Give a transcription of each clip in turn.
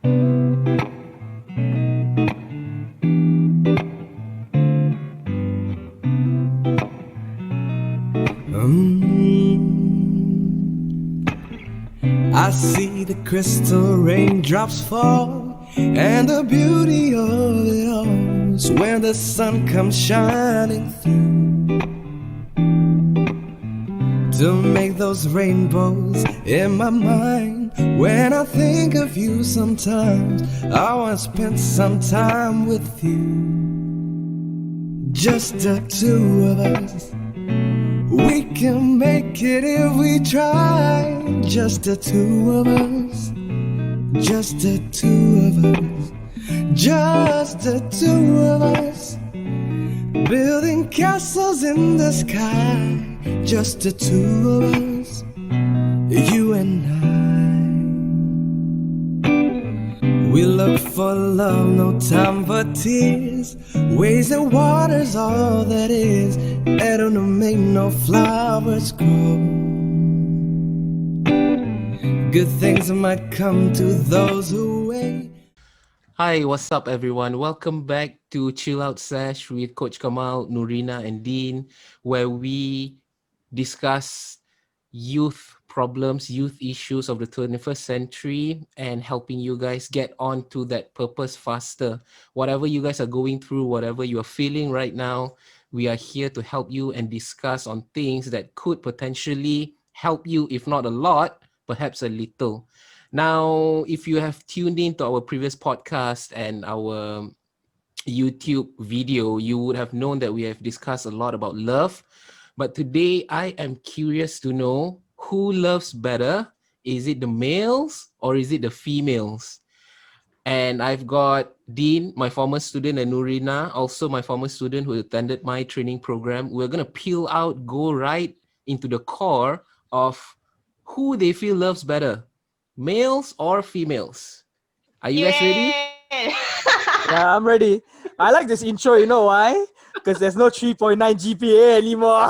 I see the crystal raindrops fall, and the beauty of it all is when the sun comes shining through to make those rainbows in my mind. When I think of you sometimes, I want to spend some time with you. Just the two of us. We can make it if we try. Just the two of us. Just the two of us. Just the two of us. Building castles in the sky. Just the two of us. You and I. We look for love, no time for tears. Waves and water's all that is. It don't make no flowers grow. Good things might come to those who wait. Hi, what's up, everyone? Welcome back to Chill Out Sesh with Coach Kamal, Nurina, and Dean, where we discuss youth problems, youth issues of the 21st century, and helping you guys get on to that purpose faster. Whatever you guys are going through, whatever you are feeling right now, we are here to help you and discuss on things that could potentially help you, if not a lot, perhaps a little. Now, if you have tuned in to our previous podcast and our YouTube video, you would have known that we have discussed a lot about love. But today, I am curious to know who loves better. Is it the males or is it the females? And I've got Dean, my former student, and Nurina, also my former student who attended my training program. We're going to peel out, go right into the core of who they feel loves better, males or females. Are you guys ready? Yeah, I'm ready. I like this intro, you know why? Because there's no 3.9 GPA anymore.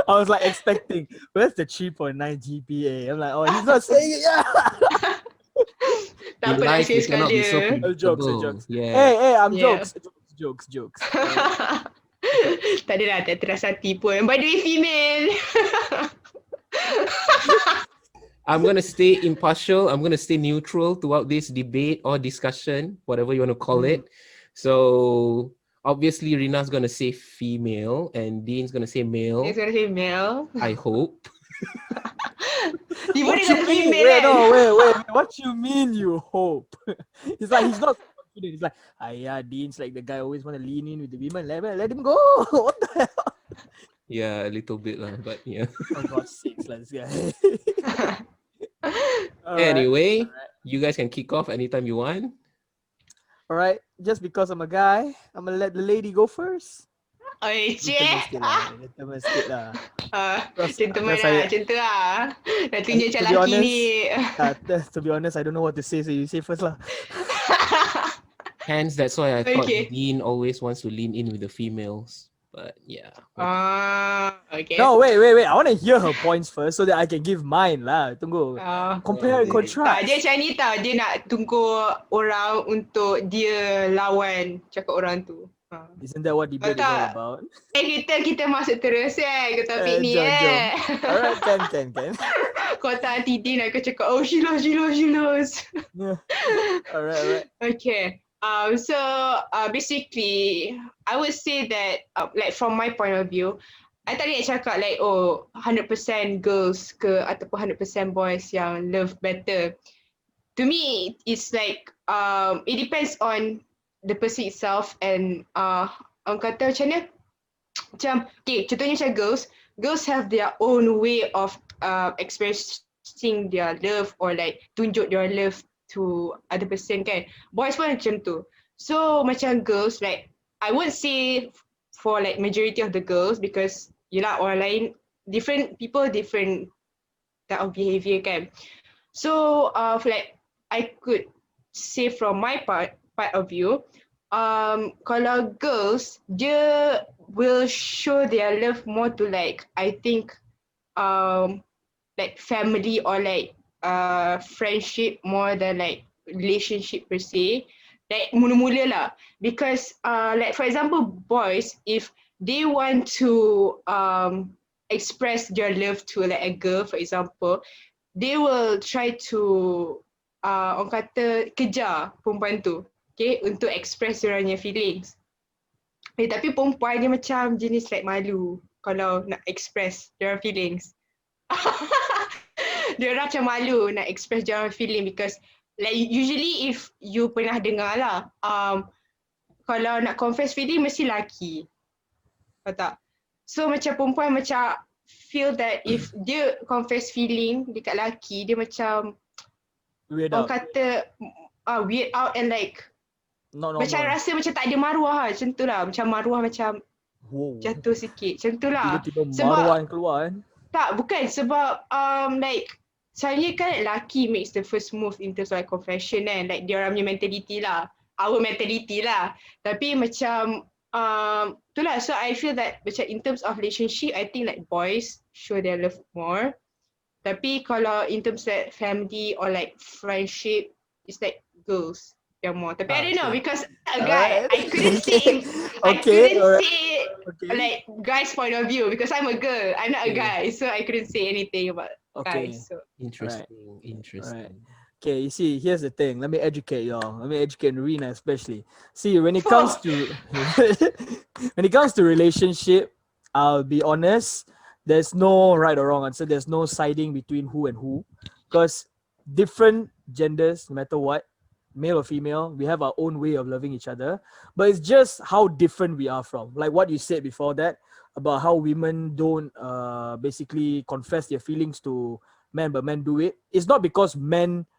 I was like expecting, where's the 3.9 GPA? I'm like, oh, he's not saying it. Yeah. In life, you cannot be so predictable. Jokes. Yeah. Hey, I'm jokes. Tak adalah, tak terasati pun. By the way, female. I'm going to stay impartial. I'm going to stay neutral throughout this debate or discussion, whatever you want to call it. So, obviously, Rina's going to say female and Dean's going to say male. He's gonna say male. I hope. You What boleh you kata mean? female kan? Wait. What you mean you hope? He's like, he's not confident. He's like, yeah, Dean's like the guy always want to lean in with the women. Let him go. What the hell? Yeah, a little bit, but yeah. For God's sakes, let's go. Anyway, you guys can kick off anytime you want. All right, just because I'm a guy, I'm gonna let the lady go first. Oi, cik. Gentleman sikit lah. Gentleman lah, macam tu lah. Dah tunjuk macam To be lelaki honest, ni. To be honest, I don't know what to say, so you say first lah. Hence, that's why I thought Okay. Dean always wants to lean in with the females. But yeah. Okay. No, wait. I want to hear her points first so that I can give mine lah. Tunggu. Compare and Tak, contrast. dia macam ni tau. Dia nak tunggu orang untuk dia lawan cakap orang tu. Isn't that what debate is all about? Kita masuk terus ke topik ni Jom. Alright, can. Kau tak nanti Din akan cakap, oh she lost. Yeah. Alright. Okay. So basically, I would say that like from my point of view, I tak nak cakap like 100% girls ke ataupun 100% boys yang love better. To me, it's like it depends on the person itself and orang kata macam mana? Macam okay, contohnya macam girls have their own way of expressing their love or like tunjuk their love to other person kan. Boys pun macam tu. So macam girls, like I won't say for like majority of the girls because yelah orang lain different people different type of behaviour kan. So like I could say from my part of view, kalau girls dia will show their love more to like I think like family or like friendship more than like relationship per se. Like mula-mula lah. Because like for example, boys, if they want to express their love to like a girl, for example, they will try to orang kata kejar perempuan tu, okay, untuk express diorangnya feelings. Tapi perempuan dia macam jenis like malu kalau nak express diorang feelings. Diorang macam malu nak express diorang feeling because like usually if you pernah dengar lah, kalau nak confess feeling mesti laki. Tahu tak? So macam perempuan macam feel that if dia confess feeling dekat laki, dia macam Weird orang out. kata weird out and like Not macam normal. rasa macam tak ada maruah lah. Macam tu lah. Macam maruah macam Wow. jatuh sikit. Macam tu lah. Tiba-tiba Sebab maruah yang keluar kan. tak, bukan. Sebab like saya kan laki makes the first move in terms of like confession kan. Like dia orang punya mentality lah. Our mentality lah. Tapi macam tu lah. So I feel that macam in terms of relationship, I think like boys show their love more. Tapi kalau in terms of family or like friendship, it's like girls yang more. Tapi I don't know Okay. because a guy, Alright. I couldn't say I Okay, couldn't alright. say Okay. like guys' point of view because I'm a girl. I'm not a Okay. guy, so I couldn't say anything about Okay. guys. So Interesting. Interesting. Okay, you see, here's the thing. Let me educate y'all. Let me educate Nurina especially. See, when it comes to when it comes to relationship, I'll be honest. There's no right or wrong answer. There's no siding between who and who, because different genders, no matter what, male or female, we have our own way of loving each other. But it's just how different we are from. Like what you said before that about how women don't basically confess their feelings to men, but men do it. It's not because men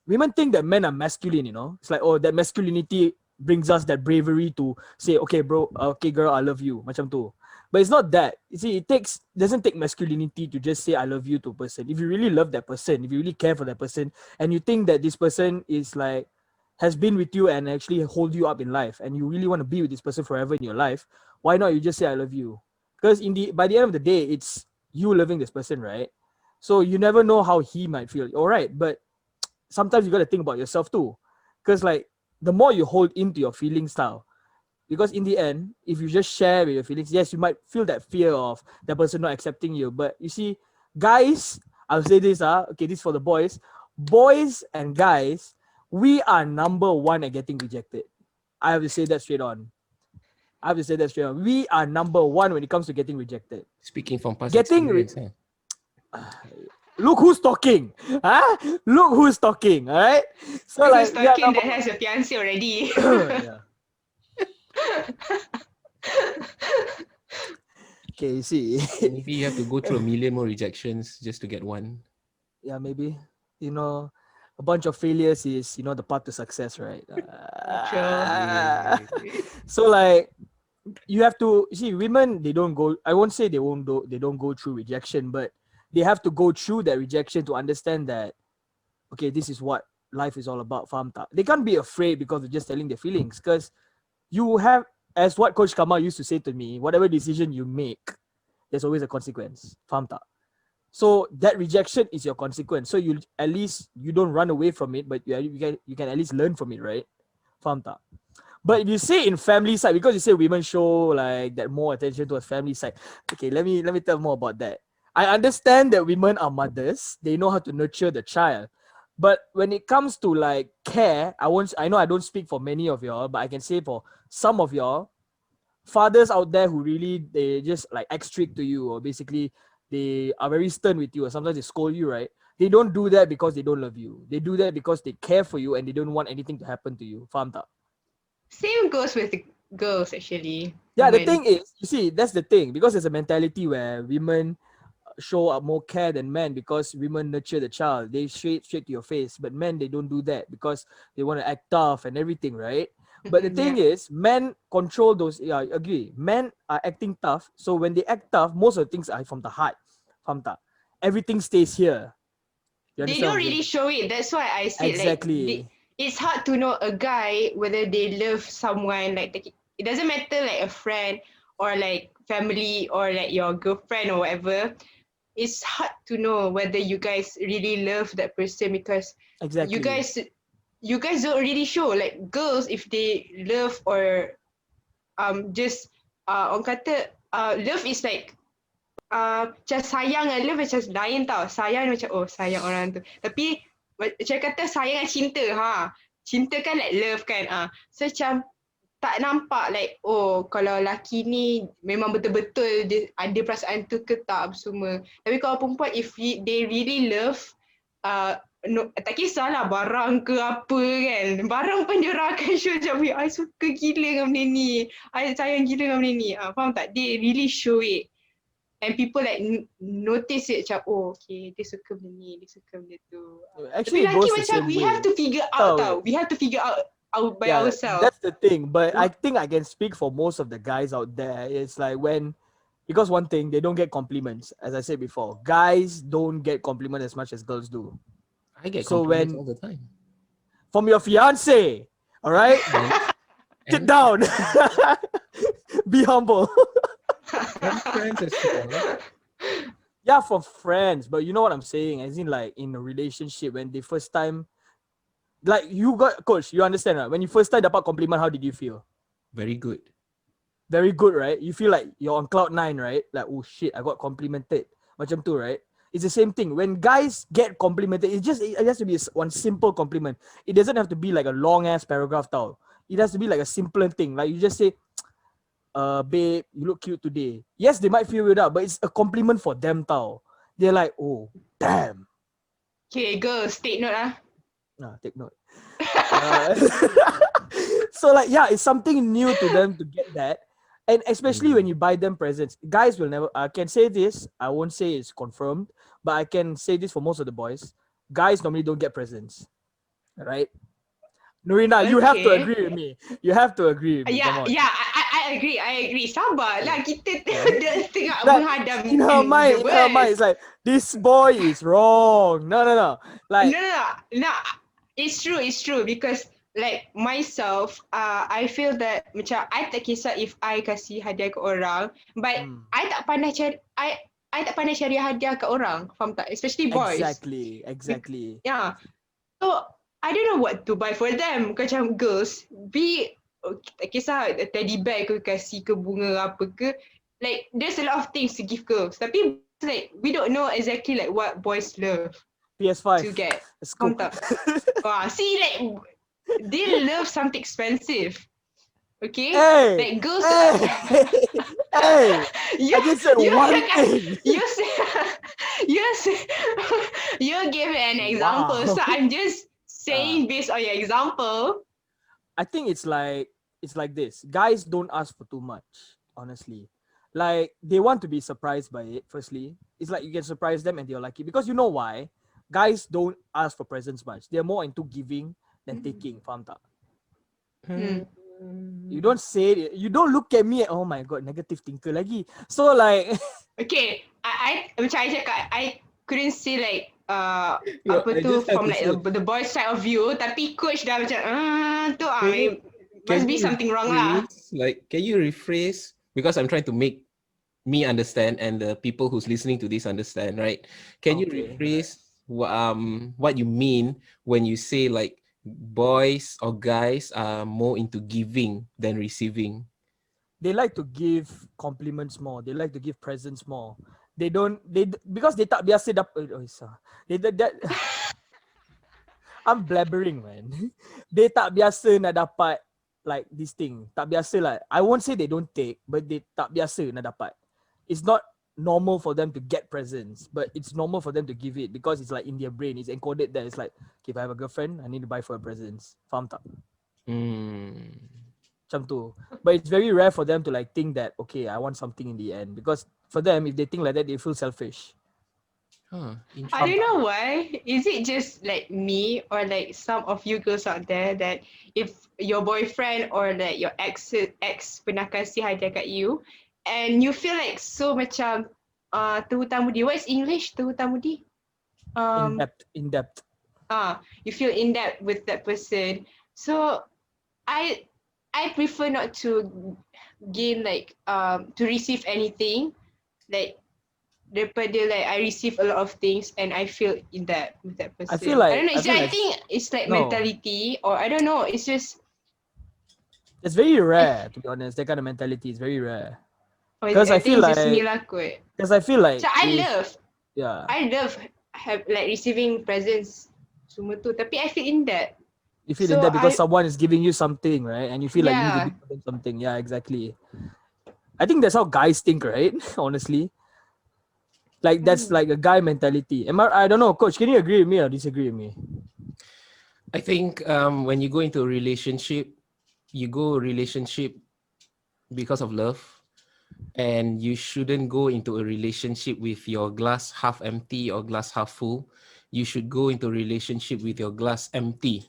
women think that men are masculine, you know. It's like, oh, that masculinity brings us that bravery to say, okay, bro, okay, girl, I love you, macam tu. But it's not that. You see, doesn't take masculinity to just say I love you to a person. If you really love that person, if you really care for that person, and you think that this person is like has been with you and actually hold you up in life, and you really want to be with this person forever in your life, why not you just say I love you? Because by the end of the day, it's you loving this person, right? So you never know how he might feel. All right, but sometimes you got to think about yourself too, because like the more you hold into your feelings style, because in the end, if you just share with your feelings, yes, you might feel that fear of that person not accepting you. But you see, guys, I'll say this, okay, this is for the boys and guys, we are number one at getting rejected. I have to say that straight on. We are number one when it comes to getting rejected. Speaking from past Getting experience. Look who's talking. Look who's talking. All right. So who's like, yeah, talking that has a fiance already? yeah. Okay, you see. Maybe you have to go through a million more rejections just to get one. Yeah, maybe. You know, a bunch of failures is, the path to success, right? So like, you have to see, women, they don't go, I won't say they don't go through rejection, but they have to go through that rejection to understand that, okay, this is what life is all about. Faham tak? They can't be afraid because of just telling their feelings, because you have, as what Coach Kamal used to say to me, whatever decision you make, there's always a consequence. Faham tak? So that rejection is your consequence. So you at least you don't run away from it, but you can at least learn from it, right? Faham tak? But if you say in family side, because you say women show like that more attention towards family side. Okay, let me tell more about that. I understand that women are mothers; they know how to nurture the child. But when it comes to like care, I know I don't speak for many of y'all, but I can say for some of y'all, fathers out there who really they just like act strict to you, or basically they are very stern with you, or sometimes they scold you, right? They don't do that because they don't love you. They do that because they care for you and they don't want anything to happen to you. Faham tak? Same goes with the girls actually. Yeah, the Women. thing is, you see, that's the thing, because there's a mentality where women show up more care than men because women nurture the child. They straight to your face, but men, they don't do that because they want to act tough and everything, right? But the thing is, men control those. Yeah, I agree. Men are acting tough, so when they act tough, most of the things are from the heart. Faham tak? Everything stays here. You They understand don't what I'm really saying? show it. That's why I said Exactly. it's hard to know a guy whether they love someone like it doesn't matter like a friend or like family or like your girlfriend or whatever. it's hard to know whether you guys really love that person because Exactly. you guys don't really show. Like girls, if they love or just orang kata love is like macam sayang dan love macam lain tau. Sayang macam oh sayang orang tu. Tapi macam kata sayang dan cinta. Cinta kan like love kan. So macam tak nampak like oh kalau lelaki ni memang betul-betul dia ada perasaan tu ke tak semua. Tapi kalau perempuan if they really love no, tak kisahlah barang ke apa kan. Barang pun dia orang akan show macam I suka gila dengan benda ni. I sayang gila dengan benda ni. Faham tak? They really show it. And people like notice it macam oh okay dia suka benda ni, dia suka benda tu. Actually, Tapi it lelaki goes the macam same we way. have to figure out Tahu. We have to figure out by Yeah, ourselves. that's the thing. But I think I can speak for most of the guys out there. It's like because one thing, they don't get compliments. As I said before, guys don't get compliments as much as girls do. I get So compliments when- all the time. From your fiance, all right? Sit And down. Be humble. from friends as well. Yeah, from friends. But you know what I'm saying? As in like in a relationship, when the first time, like you got, coach, you understand, right? When you first time dapat compliment, how did you feel? Very good. Very good, right? You feel like you're on cloud nine, right? Like, oh shit, I got complimented. Macam tu, right? It's the same thing. When guys get complimented, it has to be one simple compliment. It doesn't have to be like a long ass paragraph, tau. It has to be like a simpler thing. Like you just say, babe, you look cute today. Yes, they might feel weird out, but it's a compliment for them, tau. They're like, oh, damn. Okay, girls, take note Take note. So like, yeah, it's something new to them to get that. And especially when you buy them presents, guys will never, I can say this, I won't say it's confirmed, but I can say this for most of the boys. Guys normally don't get presents, right? Nurina, you have to Okay. agree with me. You have to agree with me. Come on. I agree. Sabarlah, kita tengah Like, menghadap in her mind, it's like, this boy is wrong. No. Like, No. It's true because like myself, I feel that macam I tak kisah if I kasih hadiah ke orang, but I tak pandai cari I tak pandai cari hadiah ke orang, faham tak? Especially boys. exactly. Yeah. So I don't know what to buy for them. Macam girls, tak kisah teddy bear ke kasih ke bunga apa ke. Like there's a lot of things to give girls. Tapi like we don't know exactly like what boys love PS5. to get. Let's go. Faham tak? See like they love something expensive. Okay? Hey, like girls hey, I just said one thing. You give an example. Wow. So I'm just saying based on your example. I think it's like this. Guys don't ask for too much, honestly. Like they want to be surprised by it. Firstly, it's like you can surprise them and they'll like it because you know why. Guys don't ask for presents much. They're more into giving than taking. Faham tak? You don't say it. You don't look at me. Oh my god, negative thinker lagi. So like, Okay, I macam I cakap, I couldn't say like Yeah, apa I tu just have from to like say. the boys side of view. Tapi coach dah macam tu Can must be you something wrong lah. rephrase? Like, can you rephrase? Because I'm trying to make me understand and the people who's listening to this understand, right? Can you Okay. rephrase what you mean when you say like boys or guys are more into giving than receiving? They like to give compliments more. They like to give presents more. They because they tak biasa dapat. I'm blabbering, man. They tak biasa nak dapat like this thing. Tak biasa lah. I won't say they don't take, but they tak biasa nak dapat. It's not normal for them to get presents, but it's normal for them to give it because it's like in their brain. It's encoded there. It's like, okay, if I have a girlfriend, I need to buy for her presents. Faham tak? Macam tu. But it's very rare for them to like think that, okay, I want something in the end. Because for them, if they think like that, they feel selfish. I don't know why. Is it just like me or like some of you girls out there that if your boyfriend or like your ex pernah kasih hadiah kat you and you feel like so macam terhutang-budi. What is English terhutang-budi? In depth. You feel in depth with that person. So I prefer not to gain like to receive anything like daripada like I receive a lot of things and I feel in that with that person. I feel like I don't know. I like think it's like no, mentality, or I don't know. It's just it's very rare to be honest. That kind of mentality is very rare. Because I I feel think it's just me like lah kot. So if yeah, I love have like receiving presents semua tu. Tapi I feel in that. you feel in So that because someone is giving you something, right? And you feel like you need to yeah. do for them something. Yeah, exactly. I think that's how guys think, right? Honestly, like that's like a guy mentality. I don't know, coach. Can you agree with me or disagree with me? I think when you go into a relationship, you go a relationship because of love, and you shouldn't go into a relationship with your glass half empty or glass half full. You should go into a relationship with your glass empty,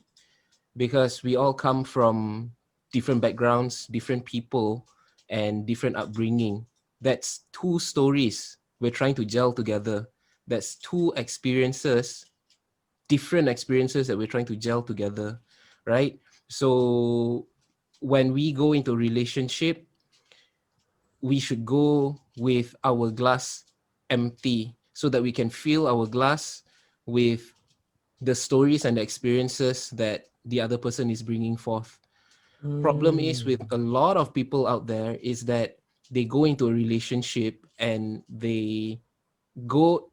because we all come from different backgrounds, different people, and different upbringing. That's two stories we're trying to gel together. That's two experiences, different experiences that we're trying to gel together, right? So when we go into a relationship, we should go with our glass empty so that we can fill our glass with the stories and the experiences that the other person is bringing forth. Problem is with a lot of people out there is that they go into a relationship and they go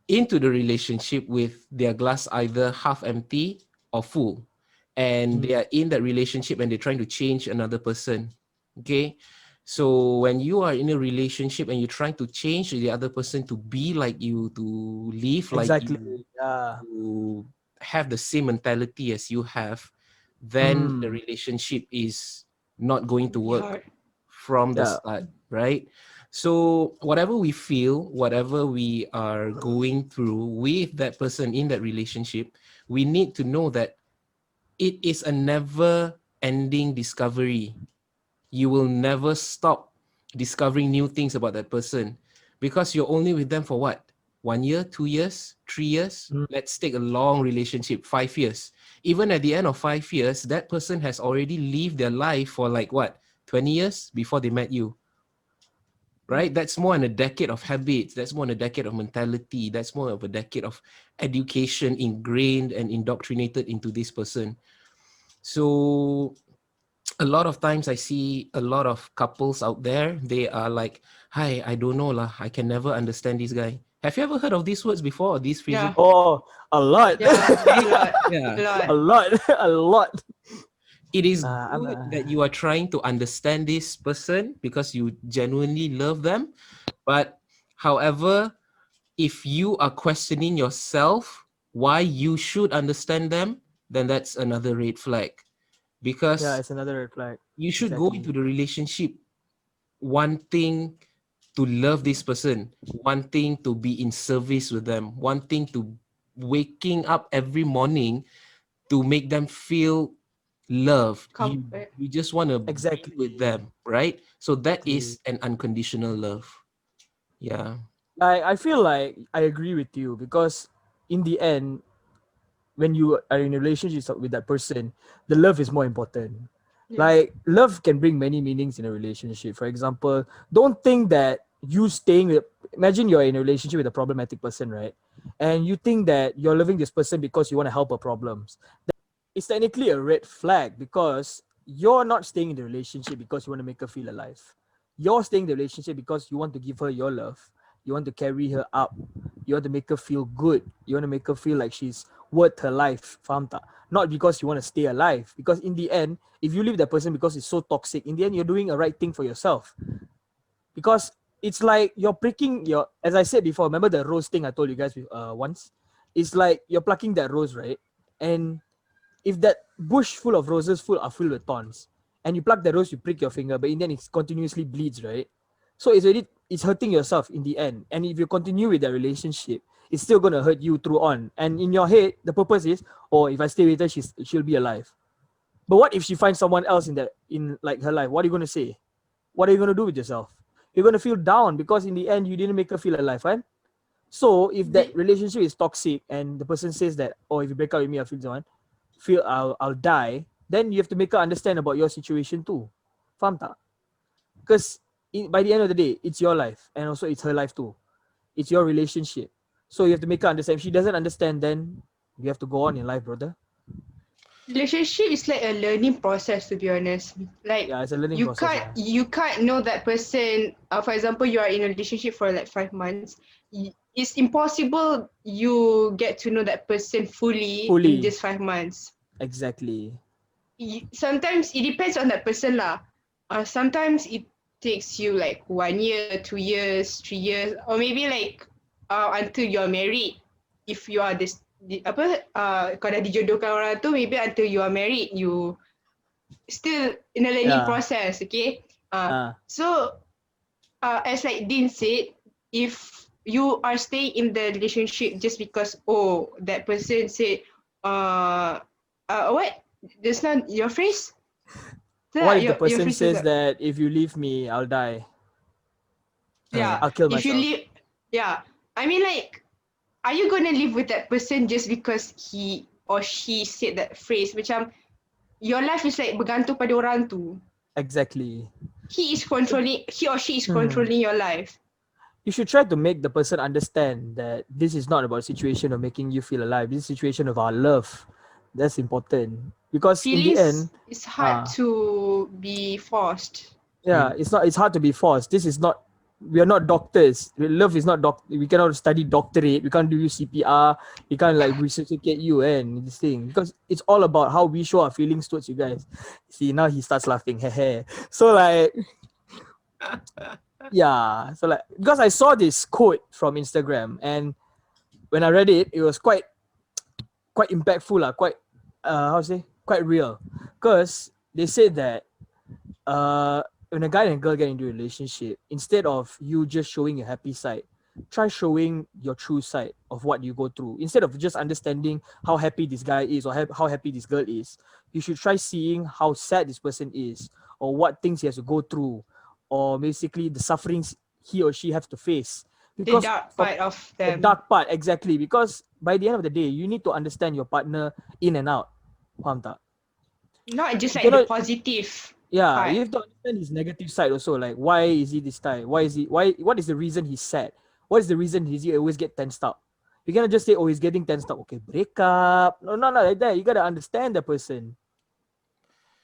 into the relationship with their glass either half empty or full, and they are in that relationship and they're trying to change another person. Okay, so when you are in a relationship and you're trying to change the other person to be like you, to live like Exactly. you, Yeah. to have the same mentality as you have, then the relationship is not going to Really work hard. from the Yeah. start, right? So whatever we feel, whatever we are going through with that person in that relationship, we need to know that it is a never ending discovery. You will never stop discovering new things about that person, because you're only with them for what? 1 year, 2 years, 3 years? Let's take a long relationship, 5 years. Even at the end of 5 years, that person has already lived their life for like what? 20 years before they met you, right? That's more than a decade of habits. That's more than a decade of mentality. That's more of a decade of education ingrained and indoctrinated into this person. So a lot of times I see a lot of couples out there, they are like, hi, I don't know lah, I can never understand this guy. Have you ever heard of these words before, or these phrases? Yeah. Oh, a lot. Yeah. A lot. Yeah. A lot. A lot. A lot. It is I'm good that you are trying to understand this person because you genuinely love them. But however, if you are questioning yourself why you should understand them, then that's another red flag. yeah, Because it's another red flag. you should go Exactly. into the relationship wanting to love this person, wanting to be in service with them, wanting to waking up every morning to make them feel loved. Comfort. You just want to be with Exactly. them, right? So that Exactly. is an unconditional love. Yeah. I feel like I agree with you because in the end, when you are in a relationship with that person, the love is more important. Yeah. Like love can bring many meanings in a relationship. For example, don't think that you staying with imagine you're in a relationship with a problematic person, right? And you think that you're loving this person because you want to help her problems. It's technically a red flag because you're not staying in the relationship because you want to make her feel alive. You're staying in the relationship because you want to give her your love. You want to carry her up. You want to make her feel good. You want to make her feel like she's worth her life. Faham tak? Not because you want to stay alive. Because in the end, if you leave that person because it's so toxic, in the end, you're doing a right thing for yourself. Because it's like you're breaking your, as I said before, remember the rose thing I told you guys once? It's like you're plucking that rose, right? And if that bush full of roses are filled with thorns, and you pluck the rose, you prick your finger, but in the end it continuously bleeds, right? So it's hurting yourself in the end. And if you continue with that relationship, it's still gonna hurt you through on. And in your head, the purpose is, oh, if I stay with her, she'll be alive. But what if she finds someone else in like her life? What are you gonna say? What are you gonna do with yourself? You're gonna feel down because in the end you didn't make her feel alive, right? So if that Did, relationship is toxic and the person says that, oh, if you break up with me, I'll die, then you have to make her understand about your situation too. Faham tak? Because by the end of the day, it's your life and also it's her life too. It's your relationship. So you have to make her understand. If she doesn't understand, then you have to go on in life, brother. Relationship is like a learning process, to be honest. Like Yeah, it's a learning process. Yeah. you can't know that person. For example, you are in a relationship for like 5 months. It's impossible you get to know that person fully in Fully. just 5 months. Exactly. Sometimes it depends on that person lah. Sometimes it takes you like 1 year, 2 years, 3 years, or maybe like until you're married. If you are this kau dah dijodohkan orang tu, maybe until you are married, you still in a learning Yeah. process. Okay. Uh, So as like Dean said, if you are staying in the relationship just because that person said what just now your phrase. what if the Your person phrase is says that if you leave me, I'll die? Uh, I'll kill if you myself. leave, I mean, like, are you gonna live with that person just because he or she said that phrase? Macam your life is like bergantung pada orang tu. Exactly. He or she is controlling your life. You should try to make the person understand that this is not about a situation of making you feel alive. This is a situation of our love. That's important. Because in the end, Feelings is hard to be forced. yeah, it's hard to be forced. This is not, we are not doctors. Love is not we cannot study doctorate. We can't do CPR. We can't like resuscitate you and this thing. Because it's all about how we show our feelings towards you guys. See, now he starts laughing. So like, yeah. So like, because I saw this quote from Instagram, and when I read it, it was quite impactful, quite how to say, quite real. Because they said that when a guy and a girl get into a relationship, instead of you just showing your happy side, try showing your true side of what you go through. Instead of just understanding how happy this guy is or how happy this girl is, you should try seeing how sad this person is, or what things he has to go through, or basically the sufferings he or she has to face. The Because dark for part of the them. dark part, exactly. Because by the end of the day, you need to understand your partner in and out. Faham tak? Not just You like the cannot, positive yeah, part. you have to understand his negative side also. Like, why is he this type? What is the reason he's sad? What is the reason he always get tensed up? You cannot just say, oh, he's getting tensed up. Okay, break up. No, not like that. You gotta understand the person.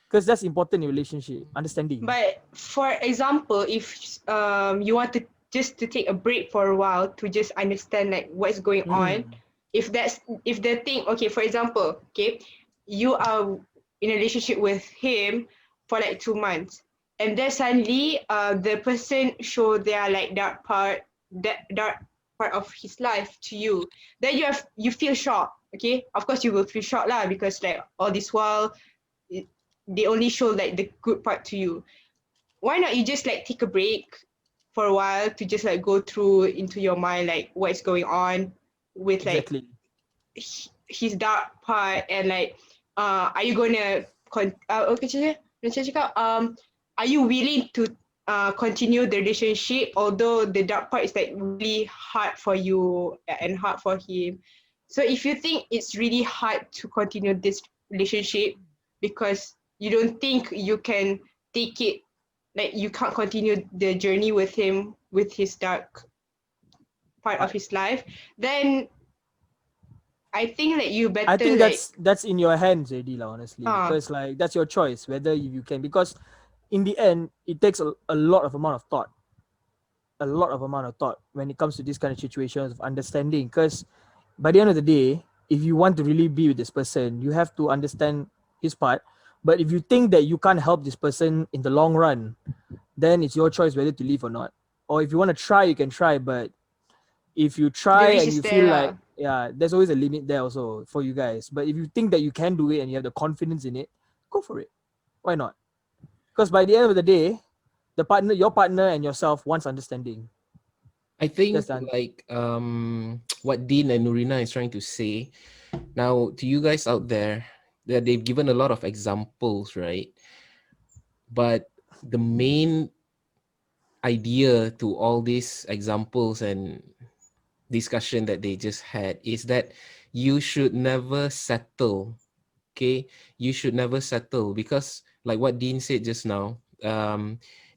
Because that's important in relationship. Understanding. But for example, if you want to just to take a break for a while to just understand like what's going on, if the thing, okay, for example, okay, you are in a relationship with him for like 2 months, and then suddenly the person show their like dark part of his life to you, then you feel shocked. Okay, of course you will feel shocked lah, because like all this while they only show like the good part to you. Why not you just like take a break for a while to just like go through into your mind like what's going on with like Exactly. his dark part, and like are you gonna macam cakap, are you willing to continue the relationship although the dark part is like really hard for you and hard for him. So if you think it's really hard to continue this relationship because you don't think you can take it, like you can't continue the journey with him with his dark part of his life, then I think that you better I think like that's in your hands, already, honestly. Because like that's your choice whether you can. Because in the end, it takes a lot of amount of thought, when it comes to this kind of situations of understanding. Because by the end of the day, if you want to really be with this person, you have to understand his part. But if you think that you can't help this person in the long run, then it's your choice whether to leave or not. Or if you want to try, you can try. But if you the try risk and is you there feel lah. like, yeah, there's always a limit there also for you guys. But if you think that you can do it and you have the confidence in it, go for it. Why not? Because by the end of the day, your partner and yourself wants understanding. I think That's the like what Dean and Nurina is trying to say now to you guys out there, that they've given a lot of examples, right? But the main idea to all these examples and discussion that they just had is that you should never settle. Okay, you should never settle, because like what Dean said just now,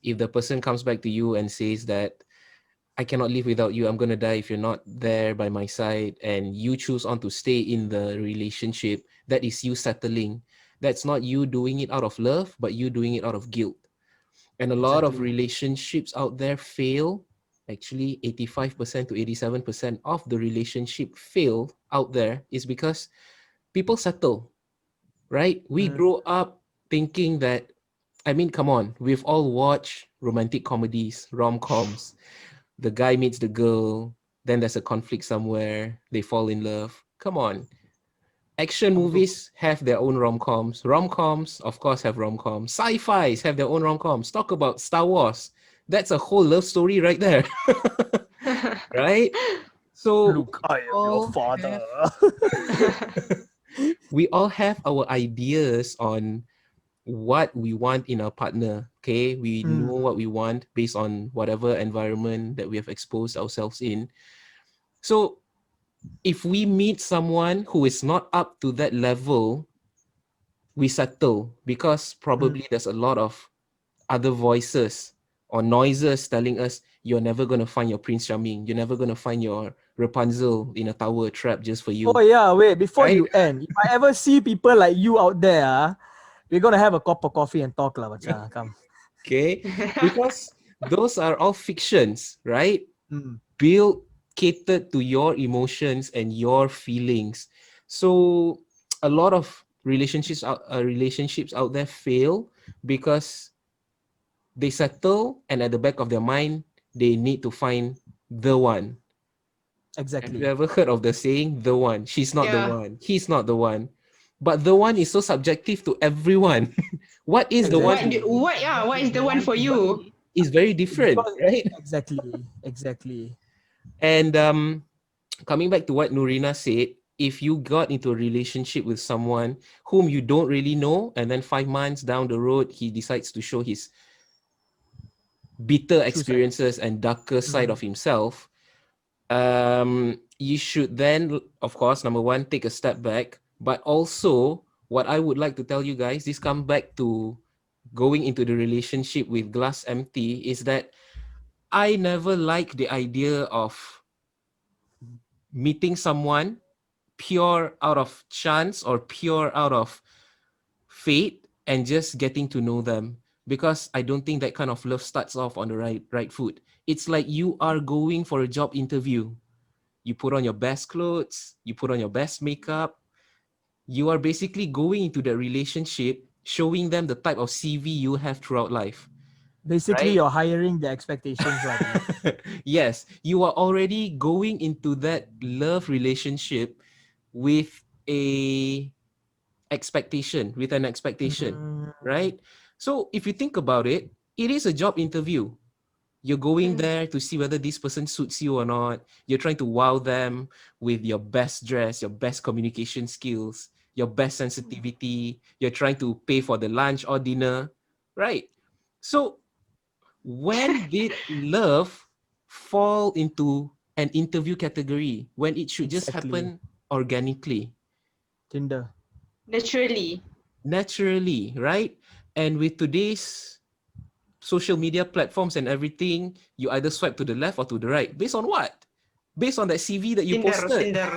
if the person comes back to you and says that I cannot live without you. I'm gonna die if you're not there by my side, and you choose on to stay in the relationship. That is you settling. That's not you doing it out of love, but you doing it out of guilt. And a lot of Exactly. relationships out there fail. Actually, 85% to 87% of the relationship fail out there is because people settle, right? We Mm. grow up thinking that, I mean, come on, we've all watched romantic comedies, rom-coms. The guy meets the girl, then there's a conflict somewhere, they fall in love. Come on. Action movies have their own rom-coms. Rom-coms, of course, have rom-coms. Sci-fis have their own rom-coms. Talk about Star Wars. That's a whole love story right there. Right? So Luke, I am your all father. have we all have our ideas on what we want in our partner. Okay, we know what we want based on whatever environment that we have exposed ourselves in. So if we meet someone who is not up to that level, we settle because probably there's a lot of other voices or noises telling us you're never going to find your Prince Charming. You're never going to find your Rapunzel in a tower trap just for Oh you. yeah, wait, before Right? you end, if I ever see people like you out there, we're gonna have a cup of coffee and talk lah, macam. Come. Okay. Because those are all fictions, right? Mm. Built, catered to your emotions and your feelings. So a lot of relationships out there fail because they settle, and at the back of their mind they need to find the one. Have you Exactly. ever heard of the saying, the one? She's not the Yeah. one, he's not the one. But the one is so subjective to everyone. What is the one What to Exactly. do, you? what yeah, what is the one for Is very, you? is very different, Because right? exactly. And coming back to what Nurina said, if you got into a relationship with someone whom you don't really know, and then 5 months down the road, he decides to show his bitter True side. experiences and darker side Mm. of himself, you should then, of course, number one, take a step back. But also, what I would like to tell you guys, this come back to going into the relationship with glass empty, is that I never like the idea of meeting someone pure out of chance or pure out of fate and just getting to know them, because I don't think that kind of love starts off on the right foot. It's like you are going for a job interview. You put on your best clothes, you put on your best makeup. You are basically going into the relationship showing them the type of CV you have throughout life, Basically, right? you're hiring the expectations, lah, bro. Yes, you are already going into that love relationship with a with an expectation, Mm. right? So if you think about it, it is a job interview. You're going there to see whether this person suits you or not. You're trying to wow them with your best dress, your best communication skills, your best sensitivity. You're trying to pay for the lunch or dinner, right? So when did love fall into an interview category when it should just Exactly. happen organically, Tinder. Naturally. naturally, right? And with today's social media platforms and everything, you either swipe to the left or to the right. Based on what? Based on that CV that you Tinder, posted. Tinder,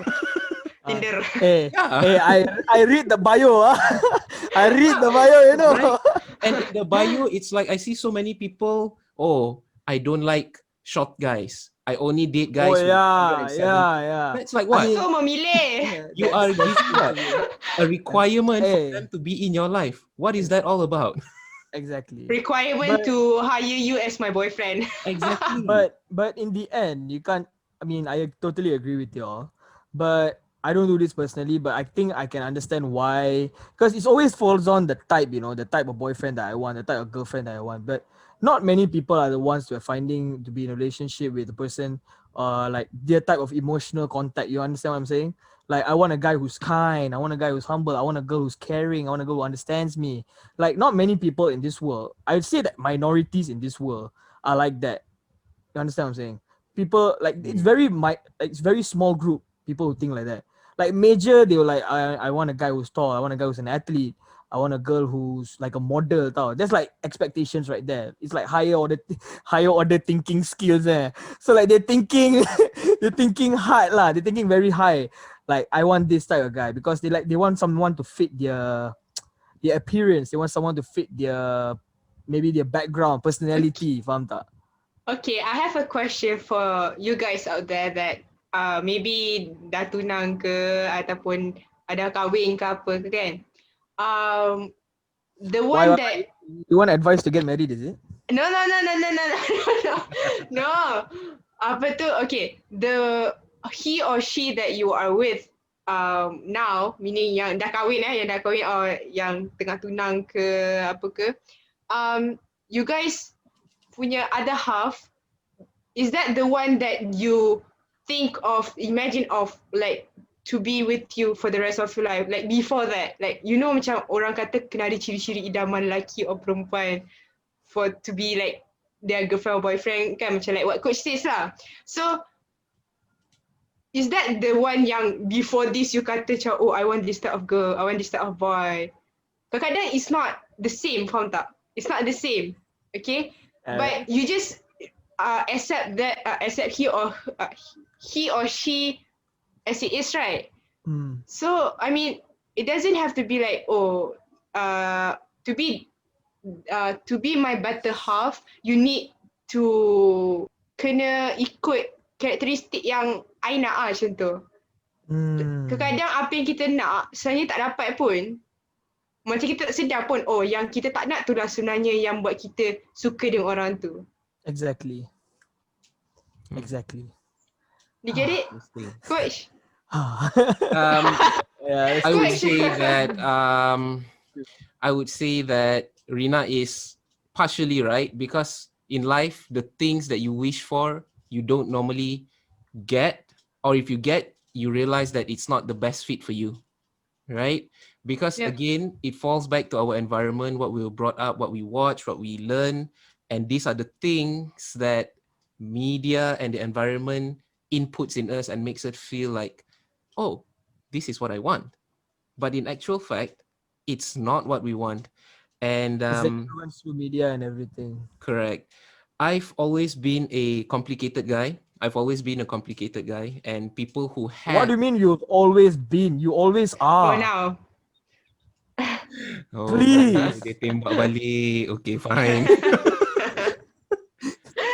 Uh, Tinder. Yeah. I read the bio. I read the bio, you know. Right? And in the bio, it's like I see so many people, oh, I don't like short guys. I only date Oh guys who are yeah, 170. yeah. That's like I what? mean, So memilih. yeah, You are that's giving the what? thing. Yeah. A requirement for them Hey, to be in your life. What is that all about? exactly. Requirement But to hire you as my boyfriend. Exactly. but in the end, you can't. I mean, I totally agree with y'all, but I don't do this personally. But I think I can understand why, because it always falls on the type, the type of boyfriend that I want, the type of girlfriend that I want. But not many people are the ones who are finding to be in a relationship with the person, like their type of emotional contact. You understand what I'm saying? Like I want a guy who's kind, I want a guy who's humble, I want a girl who's caring, I want a girl who understands me. Like not many people in this world. I'd say that minorities in this world are like that. You understand what I'm saying? People like it's very small group people who think like that. Like major, they were like, I want a guy who's tall, I want a guy who's an athlete. I want a girl who's like a model tau. There's like expectations right there. It's like higher order thinking skills So like they're thinking they're thinking hard lah. They're thinking very high. Like I want this type of guy because they want someone to fit their appearance. They want someone to fit maybe their background, personality, faham tak? Okay, I have a question for you guys out there that maybe dah tunang ke ataupun ada kahwin ke apa ke kan. The one that You want advice to get married, is it? no no apa tu, okay, he or she that you are with now, meaning yang dah kahwin or yang tengah tunang ke apa ke, you guys punya other half, is that the one that you think of, imagine of, like to be with you for the rest of your life, like before that, like you know macam orang kata kena ada ciri-ciri idaman lelaki or perempuan for to be like their girlfriend or boyfriend kan, macam like what coach says lah. So is that the one yang before this you kata macam, oh I want this type of girl, I want this type of boy. Kadang-kadang it's not the same, faham tak? It's not the same, okay? But you just accept that, accept he or she as it is, right? So I mean, it doesn't have to be like, oh, to be my better half, you need to kena ikut karakteristik yang I nak macam tu. Kadang-kadang apa yang kita nak sebenarnya tak dapat pun. Macam kita tak sedar pun, oh yang kita tak nak tu lah sebenarnya yang buat kita suka dengan orang tu. Exactly. You get it, coach? Yeah, I would say that Rina is partially right, because in life, the things that you wish for, you don't normally get, or if you get, you realize that it's not the best fit for you, right? Because again, it falls back to our environment, what we were brought up, what we watch, what we learn, and these are the things that media and the environment inputs in us and makes it feel like, oh, this is what I want. But in actual fact, it's not what we want. And it's influenced through media and everything. Correct. I've always been a complicated guy. And people who have... What do you mean you've always been? You always are. For now. Please. Dia tembak balik. Okay, fine.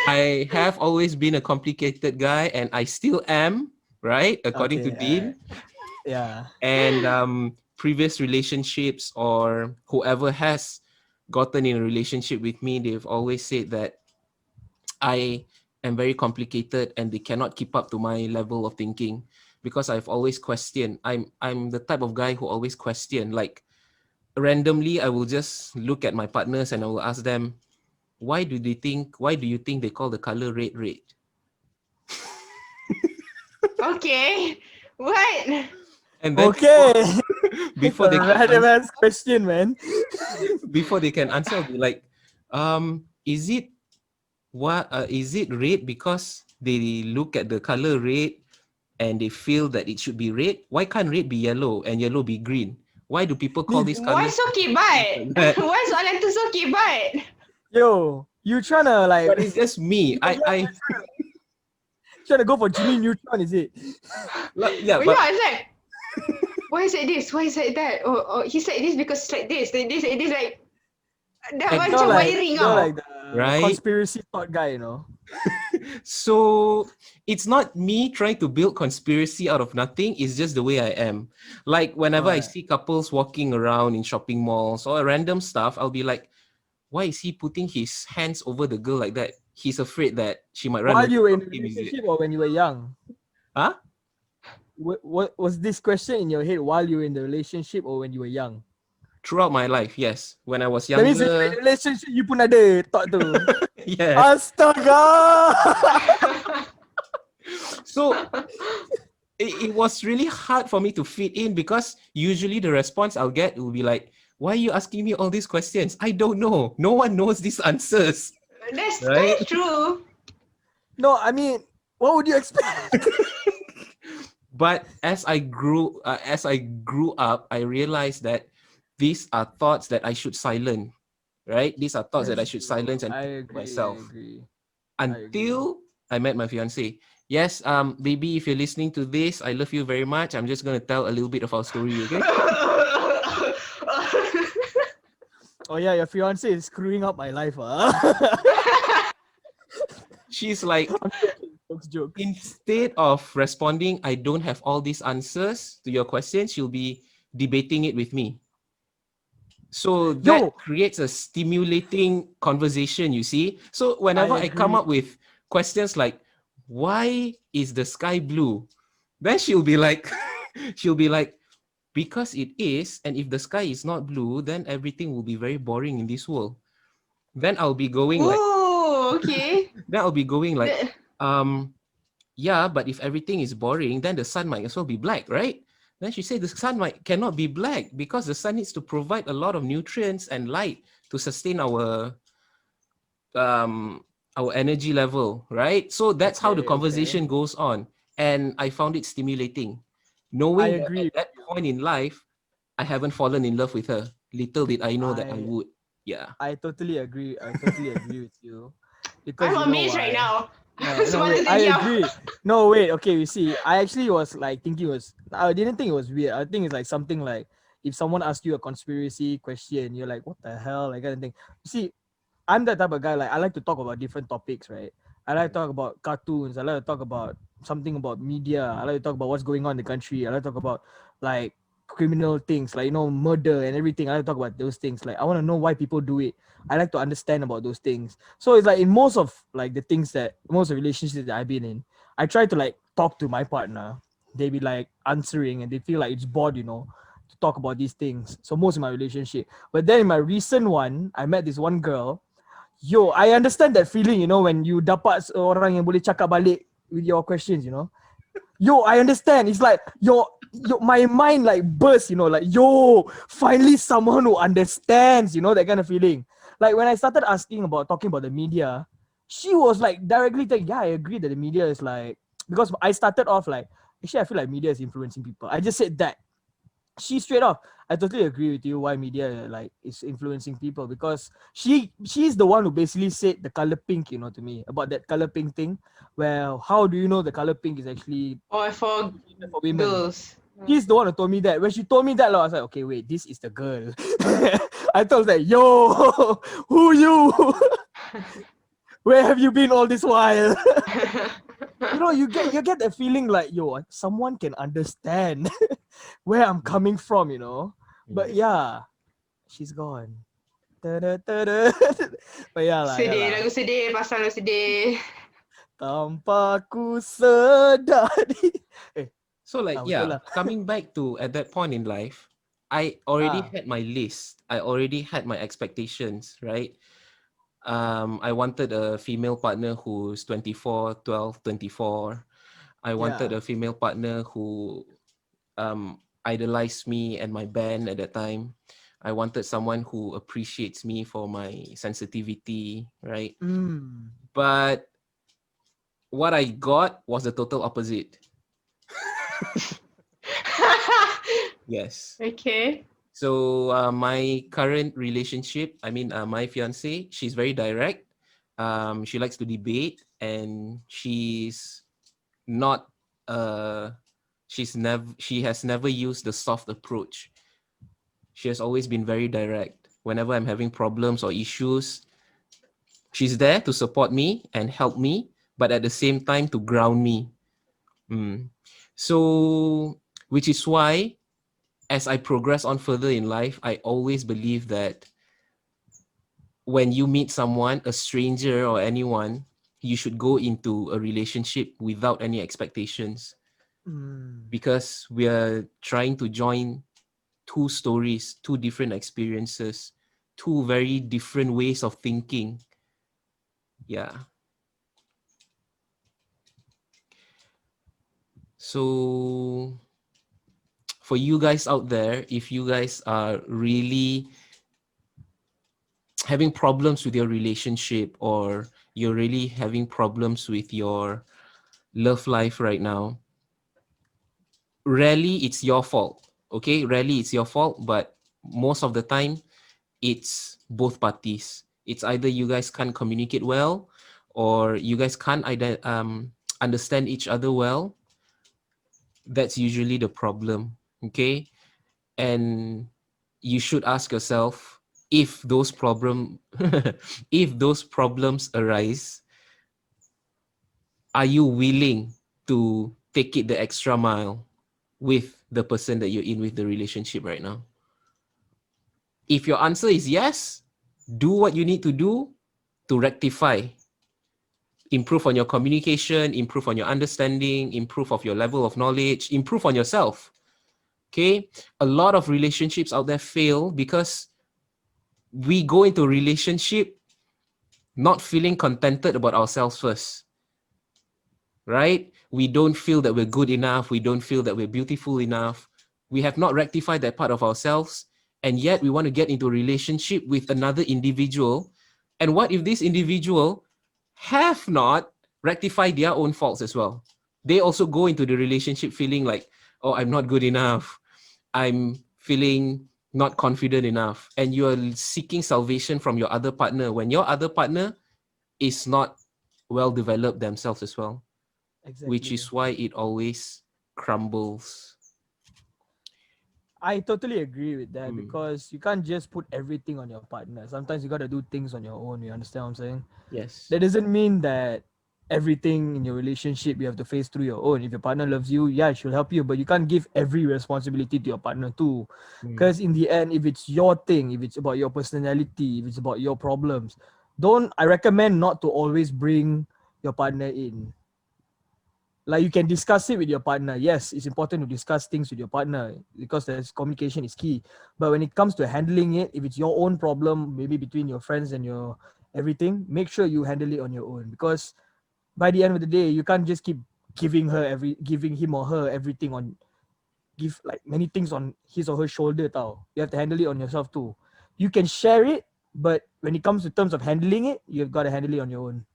I have always been a complicated guy, and I still am, right? According to Dean. Yeah. And previous relationships, or whoever has gotten in a relationship with me, they've always said that I am very complicated and they cannot keep up to my level of thinking, because I've always questioned. I'm the type of guy who always question. Like randomly, I will just look at my partners and I will ask them, why do you think they call the color red? Okay. What? And then before they random ass question, man. Before they can answer, I'll be like, is it red because they look at the color red and they feel that it should be red? Why can't red be yellow and yellow be green? Why do people call this color? Why so kibat? Why soalan tu so kibat? Yo, you tryna like... But it's just me. I trying to go for Jimmy Neutron, is it? Yeah, but yeah, it's like, why is it this? Why is it that? Or he said this because it's like this. This like that macam wiring you're out. like the conspiracy thought guy, you know. So it's not me trying to build conspiracy out of nothing. It's just the way I am. Like whenever I see couples walking around in shopping malls or random stuff, I'll be like, why is he putting his hands over the girl like that? He's afraid that she might run. While you were in a relationship or when you were young? Huh? What was this question in your head while you were in the relationship or when you were young? Throughout my life, yes. When I was younger. That means in a relationship, you pun ada thought tu. Yes. Astaga! So it was really hard for me to fit in, because usually the response I'll get will be like, why are you asking me all these questions? I don't know. No one knows these answers. That's true. No, I mean, what would you expect? But as I grew up, I realized that these are thoughts that I should silence, right? These are thoughts that I That's should true. silence and I keep to agree. I myself agree. I agree. until I met my fiance. Yes, baby, if you're listening to this, I love you very much. I'm just gonna tell a little bit of our story, okay? Oh yeah, your fiance is screwing up my life, huh? She's like, I'm joking. Jokes. instead of responding, I don't have all these answers to your questions, she'll be debating it with me. So that Yo, creates a stimulating conversation, you see. So I whenever I come agree. up with questions like, why is the sky blue? Then she'll be like, she'll be like, because it is, and if the sky is not blue, then everything will be very boring in this world. Then I'll be going like, Oh, okay. then I'll be going like, The- um, yeah, but if everything is boring, then the sun might as well be black, right? Then she said the sun cannot be black because the sun needs to provide a lot of nutrients and light to sustain um our energy level, right? So that's how the Okay, okay. conversation goes on. And I found it stimulating. I Knowing that agree at with that you. point in life, I haven't fallen in love with her. Little did I know that I I would. Yeah. I totally agree. I totally agree with you. Because I'm you know amazed right why? now. No, no, Semata wait. I terdiam. agree. No, wait. Okay, you see, I actually was like thinking it was. I didn't think it was weird. I think it's like something like if someone asked you a conspiracy question, you're like, "What the hell?" Like kind of thing. You see, I'm that type of guy. Like I like to talk about different topics, right? I like to talk about cartoons. I like to talk about something about media. I like to talk about what's going on in the country. I like to talk about like criminal things, like murder and everything. I like to talk about those things. Like I want to know why people do it. I like to understand about those things. So it's like in most of like the things that most of the relationships that I've been in, I try to like talk to my partner. They be like answering and they feel like it's bored, to talk about these things. So most of my relationship. But then in my recent one, I met this one girl. Yo, I understand that feeling, when you dapat orang yang boleh cakap balik with your questions, Yo, I understand. It's like my mind like burst, like yo, finally someone who understands, that kind of feeling. Like when I started asking about talking about the media, she was like directly saying, yeah, I agree that the media is like because I started off like actually I feel like media is influencing people. I just said that she straight off. I totally agree with you why media like is influencing people because she's the one who basically said the color pink, to me about that color pink thing. Where how do you know the color pink is actually Or for for women? girls. She's the one who told me that. When she told me that, I was like, okay, wait, this is the girl. I thought like, yo, who you? Where have you been all this while? You get that feeling like, yo, someone can understand where I'm coming from. But yeah, she's gone. Tada, tada. But yeah Sedih, lah. lagu sedih, pasal lagu sedih. Tanpa ku sedari. Eh, So like betul yeah, lah. coming back to at that point in life, I already Ah, had my list. I already had my expectations, right? I wanted a female partner who's 24, 12, 24. I wanted yeah. a female partner who idolized me and my band at that time. I wanted someone who appreciates me for my sensitivity, right? Mm. But what I got was the total opposite. Yes. Okay. So my current relationship, I mean, my fiance, she's very direct. She likes to debate, and not. Uh, She has never used the soft approach. She has always been very direct. Whenever I'm having problems or issues, she's there to support me and help me, but at the same time to ground me. Mm. So, which is why as I progress on further in life, I always believe that when you meet someone, a stranger or anyone, you should go into a relationship without any expectations Mm. because we are trying to join two stories, two different experiences, two very different ways of thinking. Yeah. So for you guys out there, if you guys are really having problems with your relationship or you're really having problems with your love life right now, rarely it's your fault. Okay, rarely it's your fault, but most of the time, it's both parties. It's either you guys can't communicate well, or you guys can't understand each other well. That's usually the problem. Okay, and you should ask yourself, if those if those problems arise, are you willing to take it the extra mile with the person that you're in with the relationship right now? If your answer is yes, do what you need to do to rectify, improve on your communication, improve on your understanding, improve of your level of knowledge, improve on yourself. Okay, a lot of relationships out there fail because we go into a relationship not feeling contented about ourselves first, right? We don't feel that we're good enough. We don't feel that we're beautiful enough. We have not rectified that part of ourselves. And yet we want to get into a relationship with another individual. And what if this individual have not rectified their own faults as well? They also go into the relationship feeling like, oh, I'm not good enough. I'm feeling not confident enough. And you are seeking salvation from your other partner when your other partner is not well developed themselves as well, which Exactly. is why it always crumbles. I totally agree with that, Mm. because you can't just put everything on your partner. Sometimes you got to do things on your own. You understand what I'm saying? Yes. That doesn't mean that everything in your relationship you have to face through your own. If your partner loves you, yeah, she'll help you, but you can't give every responsibility to your partner too. Mm. Because in the end, if it's your thing, if it's about your personality, if it's about your problems, I recommend not to always bring your partner in. Like, you can discuss it with your partner. Yes, it's important to discuss things with your partner because there's communication is key. But when it comes to handling it, if it's your own problem, maybe between your friends and your everything, make sure you handle it on your own, because by the end of the day, you can't just keep giving him or her everything on give like many things on his or her shoulder tau. You have to handle it on yourself too. You can share it, but when it comes to terms of handling it, you've got to handle it on your own.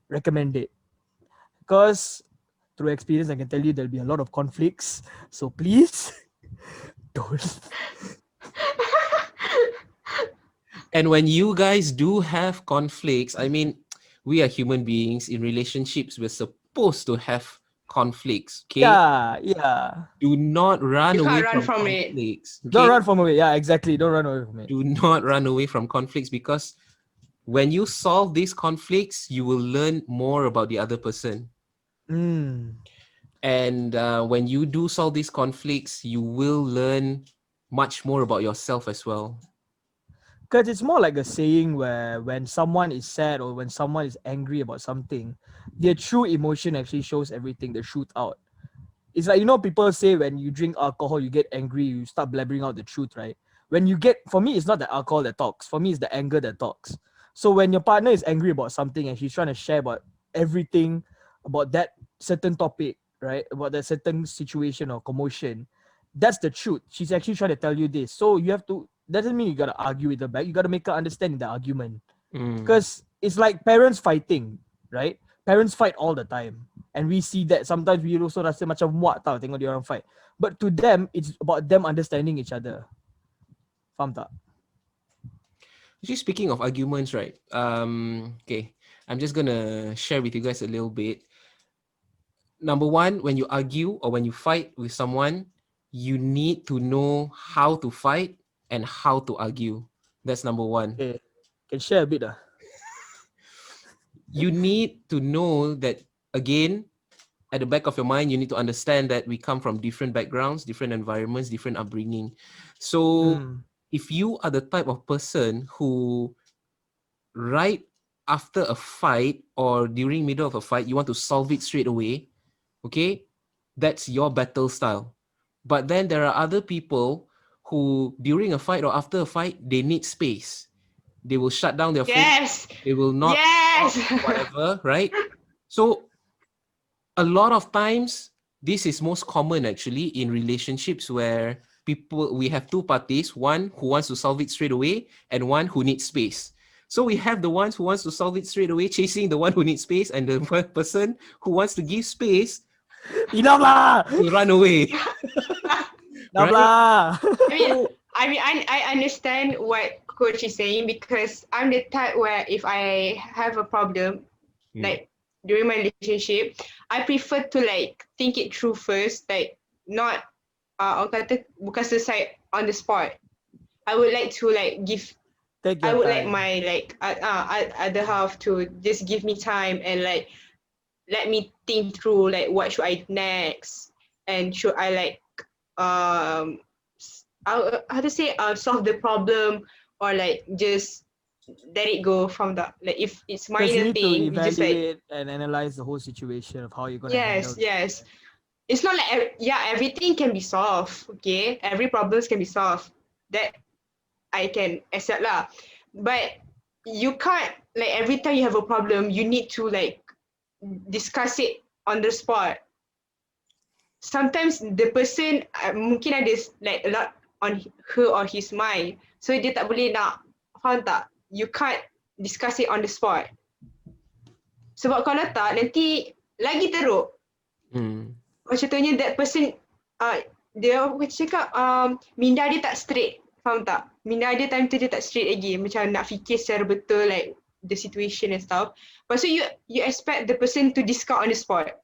Recommend it. Because through experience, I can tell you there'll be a lot of conflicts. So please don't. And when you guys do have conflicts, I mean, we are human beings in relationships. We're supposed to have conflicts, okay? Yeah, yeah. Do not run You away can't run from from it. conflicts, Don't okay? run from away. Yeah, exactly. Don't run away from it. Do not run away from conflicts, because when you solve these conflicts, you will learn more about the other person. Mm. And when you do solve these conflicts, you will learn much more about yourself as well. Because it's more like a saying where when someone is sad or when someone is angry about something, their true emotion actually shows everything, the truth out. It's like, people say when you drink alcohol, you get angry, you start blabbering out the truth, right? For me, it's not the alcohol that talks. For me, it's the anger that talks. So when your partner is angry about something and she's trying to share about everything about that certain topic, right? About that certain situation or commotion, that's the truth. She's actually trying to tell you this. So you have to, doesn't mean you got to argue with her back. You got to make her understand the argument. Mm. Because it's like parents fighting, right? Parents fight all the time. And we see that sometimes we also rasa macam muak tau tengok dia orang fight. But to them, it's about them understanding each other. Faham tak? Actually, speaking of arguments, right? Okay, I'm just gonna share with you guys a little bit. Number one, when you argue or when you fight with someone, you need to know how to fight and how to argue. That's number one. Okay. Can share a bit ah. You need to know that, again, at the back of your mind, you need to understand that we come from different backgrounds, different environments, different upbringing. So if you are the type of person who, right after a fight or during middle of a fight, you want to solve it straight away, okay, that's your battle style. But then there are other people who, during a fight or after a fight, they need space. They will shut down their phone. Yes. They will not Yes. whatever, right? So a lot of times, this is most common actually in relationships where we have two parties, one who wants to solve it straight away and one who needs space. So we have the ones who wants to solve it straight away chasing the one who needs space, and the person who wants to give space Enough lah. will run away. Dah right? lah. I understand what coach is saying because I'm the type where if I have a problem, like during my relationship, I prefer to like think it through first, like not orang kata bukan selesai on the spot. I would like to like give Take I your would like time. my like other half to just give me time and like let me think through like what should I do next and should I like how to say solve the problem or like just let it go from the like if it's Because you minor need to thing, you just like evaluate and analyze the whole situation of how you're gonna handle yes, it. yes. It's not like everything can be solved. Okay, every problems can be solved. That I can accept lah. But you can't like every time you have a problem, you need to like discuss it on the spot. Sometimes the person mungkin ada like a lot on her or his mind. So dia tak boleh nak, faham tak? You can't discuss it on the spot. Sebab kalau tak, nanti lagi teruk. Macam contohnya that person, dia apa cakap, minda dia tak straight. Faham tak? Minda dia time tu dia tak straight lagi. Macam nak fikir secara betul like the situation and stuff. Lepas tu you expect the person to discuss on the spot.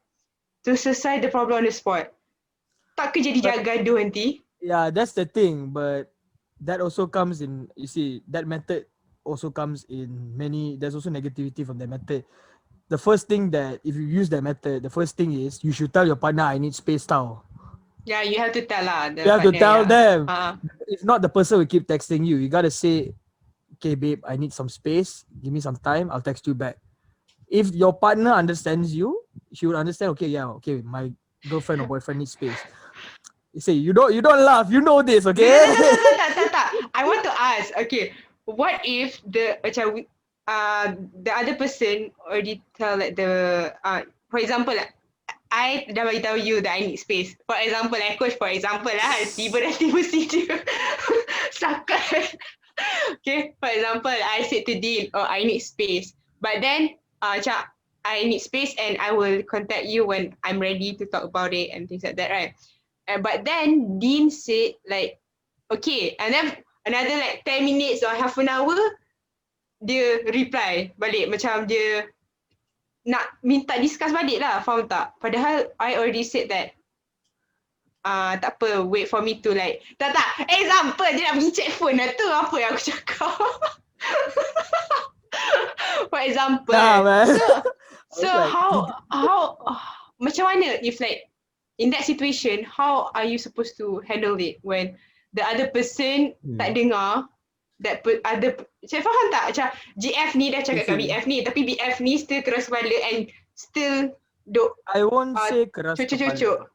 To selesai the problem on the spot. Tak ke jadi gaduh nanti. Yeah, that's the thing. But that also comes in, you see, that method also comes in many, there's also negativity from that method. The first thing that, if you use that method, the first thing is you should tell your partner, I need space tau. Yeah, you have to tell lah. You have to tell them. Uh, If not, the person will keep texting you. You gotta say, okay, babe, I need some space. Give me some time. I'll text you back. If your partner understands you, she will understand. Okay, yeah, okay, my girlfriend or boyfriend needs space. You say you don't laugh. You know this, okay? tak. I want to ask. Okay, what if the macam the other person already tell like the for example like, I dah bagi tahu you that I need space. For example, coach for example lah, tiba mesti dia sakat. Okay, for example, I said to Dean, oh I need space. But then macam I need space and I will contact you when I'm ready to talk about it and things like that, right? But then Dean said like, okay, and then another like 10 minutes or half an hour, dia reply balik macam dia nak minta discuss balik lah, faham tak? Padahal I already said that tak apa, wait for me to like tak, example dia nak pergi check phone lah tu, apa yang aku cakap. For example, Nah, man. so like, how macam mana if like in that situation, how are you supposed to handle it when the other person tak dengar, that other, saya faham tak? Macam GF ni dah cakap kat BF ni, tapi BF ni still keras kepala and still I won't say keras cucuk. kepala.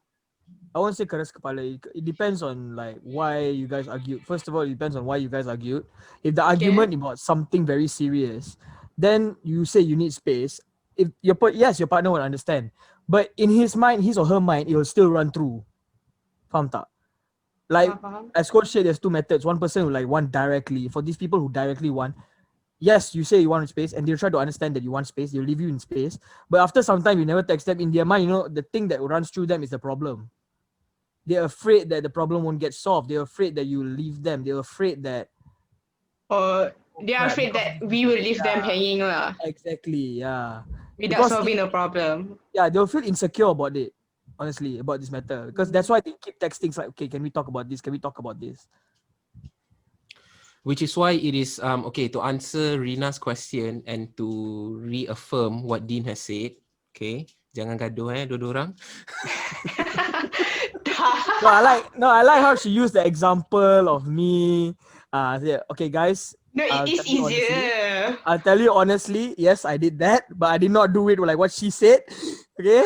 I won't say keras kepala. It depends on like why you guys argued. First of all, it depends on why you guys argued. If the argument about something very serious, then you say you need space. If your partner will understand. But in his mind, his or her mind, it will still run through. Faham tak? Like as coach said, there's two methods. One person will like want directly. For these people who directly want, yes, you say you want space, and they'll try to understand that you want space. They'll leave you in space. But after some time, you never text them. In their mind, you know, the thing that runs through them is the problem. They're afraid that the problem won't get solved. They're afraid that you will leave them. They're afraid that they are afraid that we will leave them hanging lah. Exactly, yeah. Without solving the problem. Yeah, they'll feel insecure about it, honestly, about this matter. Because that's why they keep texting like, okay, can we talk about this? Can we talk about this? Which is why it is okay to answer Rina's question and to reaffirm what Dean has said. Okay, jangan gaduh dua-dua orang. I like how she used the example of me. Okay, guys. No, it is easier. I'll tell you honestly, yes, I did that, but I did not do it like what she said. Okay.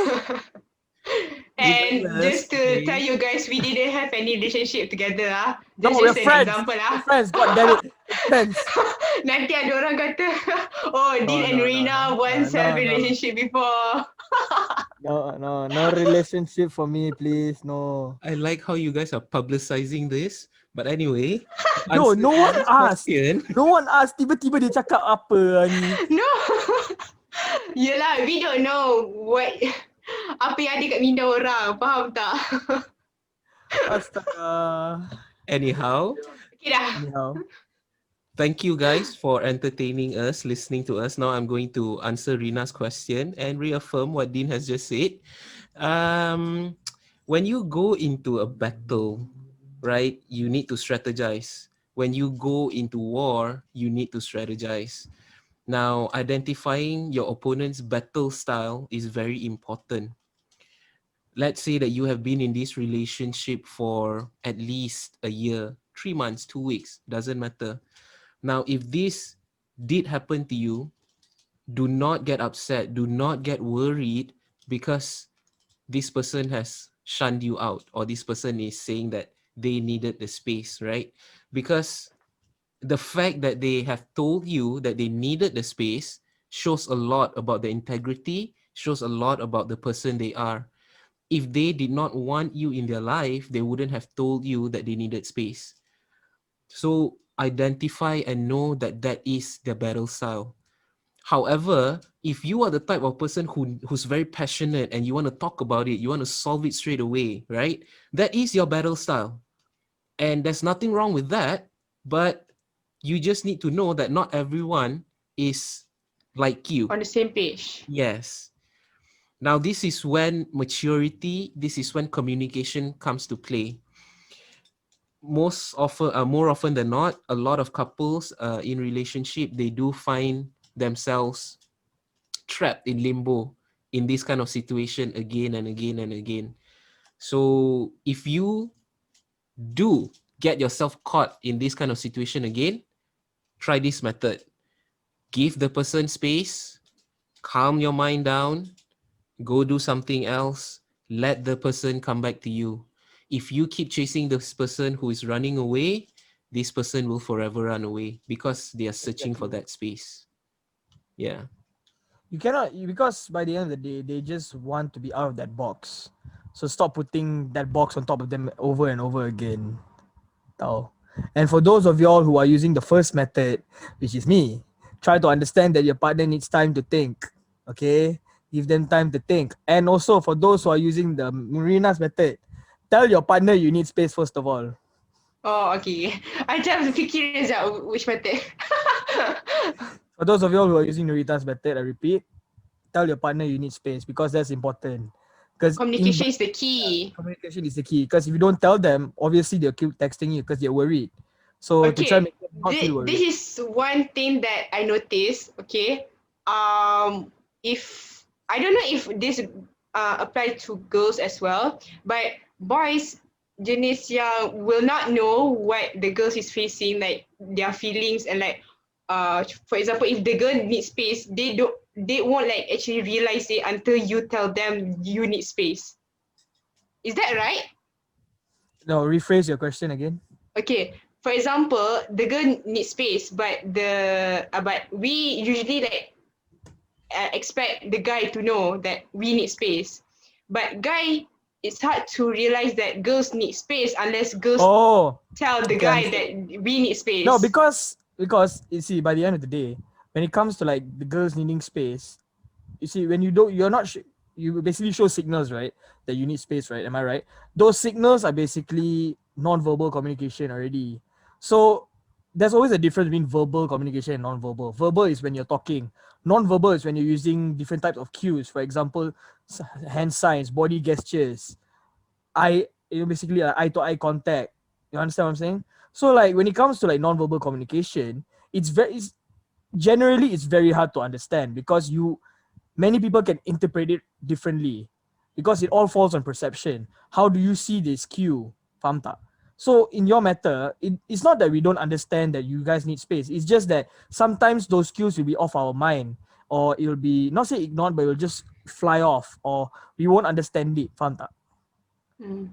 And just to tell you guys, we didn't have any relationship together. No, we're friends. Example, we're friends. God damn it, friends. Nanti ada orang kata, oh, Dean and Nurina once have a relationship before. No relationship for me, please. No. I like how you guys are publicizing this. But anyway, no one asked. No one asked. Tiba-tiba dia cakap apa ni? No. Yelah, we don't know apa yang ada kat minda orang. Faham tak? Astaga. Anyhow, Okay dah. Anyhow. thank you guys for entertaining us, listening to us. Now I'm going to answer Rina's question and reaffirm what Dean has just said. When you go into a battle, right, you need to strategize. When you go into war, you need to strategize. Now, identifying your opponent's battle style is very important. Let's say that you have been in this relationship for at least a year, 3 months, 2 weeks, doesn't matter. Now, if this did happen to you, do not get upset, do not get worried because this person has shunned you out or this person is saying that they needed the space, right? Because the fact that they have told you that they needed the space shows a lot about the integrity, shows a lot about the person they are. If they did not want you in their life, they wouldn't have told you that they needed space. So identify and know that that is their battle style. However, if you are the type of person who's very passionate and you want to talk about it, you want to solve it straight away, right? That is your battle style. And there's nothing wrong with that, but you just need to know that not everyone is like you. On the same page. Yes. Now, this is when maturity, this is when communication comes to play. More often than not, a lot of couples in relationship, they do find themselves trapped in limbo in this kind of situation again and again and again. So if you do get yourself caught in this kind of situation again, try this method. Give the person space, calm your mind down, go do something else, let the person come back to you. If you keep chasing this person who is running away, this person will forever run away because they are searching for that space. Yeah. You cannot, because by the end of the day, they just want to be out of that box. So stop putting that box on top of them over and over again. Tau. And for those of y'all who are using the first method, which is me, try to understand that your partner needs time to think. Okay? Give them time to think. And also for those who are using the Nurina's method, tell your partner you need space first of all. Oh, okay. I just fikirin sekejap which method. For those of y'all who are using Nurina's method, I repeat, tell your partner you need space because that's important. Because Communication is the key. communication is the key. Because if you don't tell them, obviously they'll keep texting you because they're worried. So to try and Okay. make them not feel worried. This is one thing that I noticed. Okay. If I don't know if this apply to girls as well, but boys jenis yang will not know what the girls is facing, like their feelings and like for example, if the girl needs space, they won't like actually realize it until you tell them you need space. Is that right? No, rephrase your question again. Okay, for example, the girl needs space, but but we usually like expect the guy to know that we need space. But guy, it's hard to realize that girls need space unless girls tell the okay, guy understand. that we need space. No, because you see, by the end of the day, when it comes to like the girls needing space, you see, when you're not you basically show signals, right, that you need space, right? Am I right? Those signals are basically non-verbal communication already. So there's always a difference between verbal communication and non-verbal. Verbal is when you're talking. Non-verbal is when you're using different types of cues. For example, hand signs, body gestures, basically eye-to-eye contact. You understand what I'm saying? So like when it comes to like non-verbal communication, generally it's very hard to understand because many people can interpret it differently because it all falls on perception. How do you see this cue? Faham tak? So in your matter, it's not that we don't understand that you guys need space. It's just that sometimes those cues will be off our mind, or it will be not say ignored, but it will just fly off, or we won't understand it. Faham tak?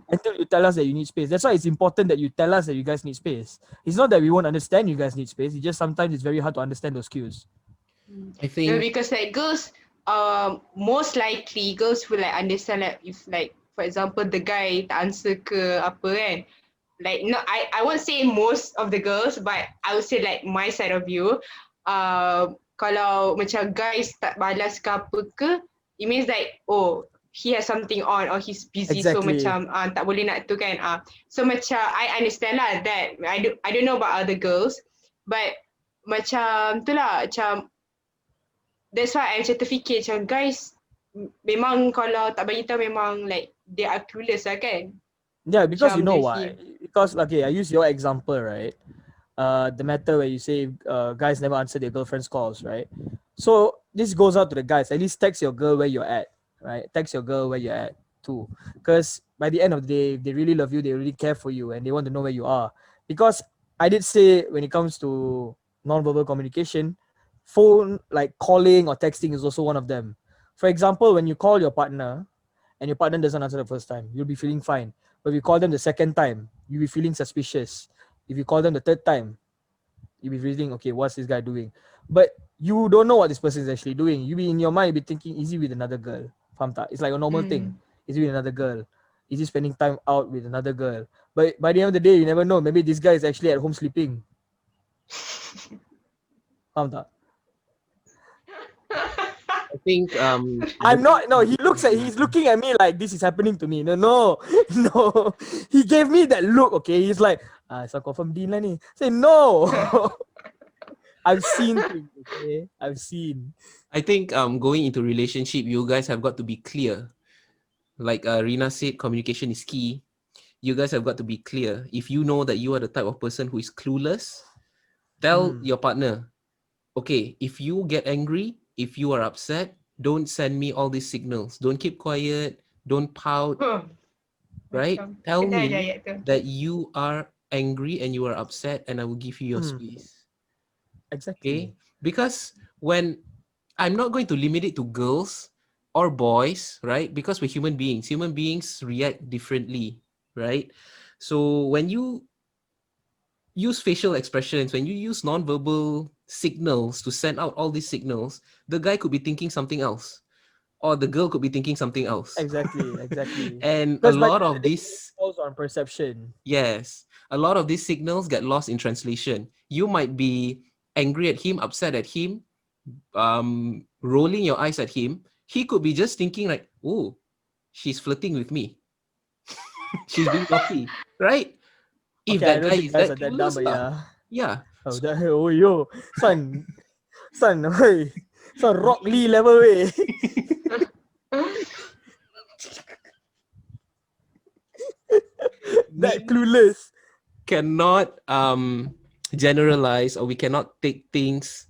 Until you tell us that you need space. That's why it's important that you tell us that you guys need space. It's not that we won't understand you guys need space. It's just sometimes it's very hard to understand those cues. I think because like girls, most likely girls will like understand like if like for example the guy tak answer ke apa kan. Like no, I won't say most of the girls, but I would say like my side of view. Kalau macam guys tak balas ke apa ke, it means like oh he has something on or he's busy, so Exactly. macam tak boleh nak tu kan. So macam I understand lah that I don't know about other girls, but macam tu lah, macam that's why I macam terfikir macam guys memang kalau tak bagi tahu memang like they are clueless lah kan. Yeah, because you Macam know dari why? segi- Because okay, I use your example, right? The matter where you say guys never answer their girlfriend's calls, right? So this goes out to the guys. At least text your girl where you're at, right? Text your girl where you're at too. Because by the end of the day, if they really love you, they really care for you, and they want to know where you are. Because I did say when it comes to non-verbal communication, phone like calling or texting is also one of them. For example, when you call your partner and your partner doesn't answer the first time, you'll be feeling fine. But if you call them the second time, you'll be feeling suspicious. If you call them the third time, you'll be feeling, okay, what's this guy doing? But you don't know what this person is actually doing. You be in your mind, you be thinking, is he with another girl? Faham tak? It's like a normal thing. Is he with another girl? Is he spending time out with another girl? But by the end of the day, you never know. Maybe this guy is actually at home sleeping. Faham tak? I think I'm not. No, he's looking at me like this is happening to me. No, no. He gave me that look. Okay, he's like, so confirm Dean lah ni. Say no. I've seen things. Okay, I've seen. I think going into relationship, you guys have got to be clear. Like Rina said, communication is key. You guys have got to be clear. If you know that you are the type of person who is clueless, tell your partner, okay, if you get angry, if you are upset, don't send me all these signals. Don't keep quiet. Don't pout, right? Macam Tell ada me ayat tu. that you are angry and you are upset, and I will give you your space. Exactly. Okay? Because when I'm not going to limit it to girls or boys, right? Because we're human beings. Human beings react differently, right? So when you use facial expressions, when you use non-verbal signals to send out all these signals, the guy could be thinking something else, or the girl could be thinking something else. Exactly. And a Because by lot the end of of the day, these, it falls on perception. yes, a lot of these signals get lost in translation. You might be angry at him, upset at him, rolling your eyes at him. He could be just thinking like, oh, she's flirting with me. She's being naughty, right? If Okay, I that don't guy think is guys that are that dumb, clueless, but yeah. yeah. Oh, So oh yo, son, hey, son, Rock Lee level way. That we clueless. cannot generalize, or we cannot take things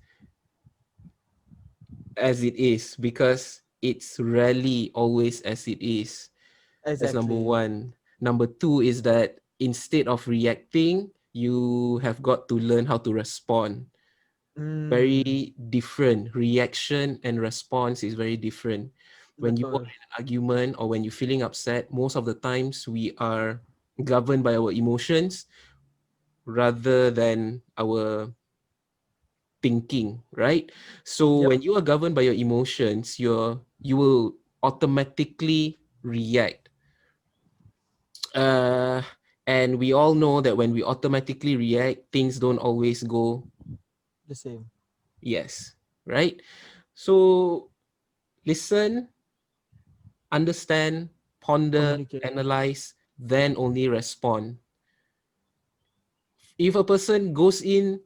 as it is, because it's rarely always as it is. That's number Exactly. one. Number two is that instead of reacting, you have got to learn how to respond. Very different. Reaction and response is very different. When you are Betul. in an argument or when you're feeling upset, most of the times we are governed by our emotions rather than our thinking, right? So Yep. when you are governed by your emotions, you will automatically react. Uh, and we all know that when we automatically react, things don't always go The same. yes, right? So listen, understand, ponder, Communicate. analyze, then only respond. If a person goes in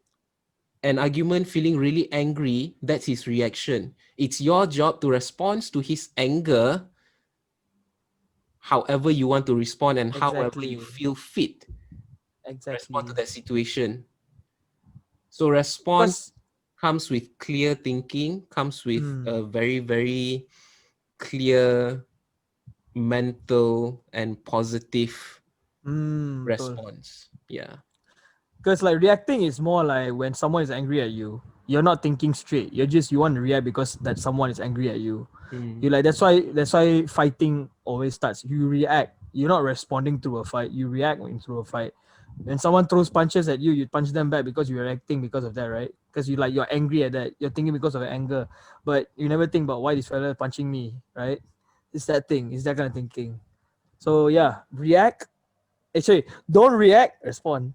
an argument feeling really angry, that's his reaction. It's your job to respond to his anger however you want to respond and however you Exactly. feel fit. Respond to Exactly. that situation. So response Because comes with clear thinking, comes with mm, a very, very clear mental and positive betul. response. Yeah. Because like reacting is more like when someone is angry at you, you're not thinking straight. You want to react because that someone is angry at you. You like that's why fighting always starts. You react. You're not responding through a fight. You react through a fight. When someone throws punches at you, you punch them back because you're reacting because of that, right? Because you're angry at that. You're thinking because of anger, but you never think about why this fella punching me, right? It's that thing. It's that kind of thinking. So yeah, react. Actually, don't react. Respond.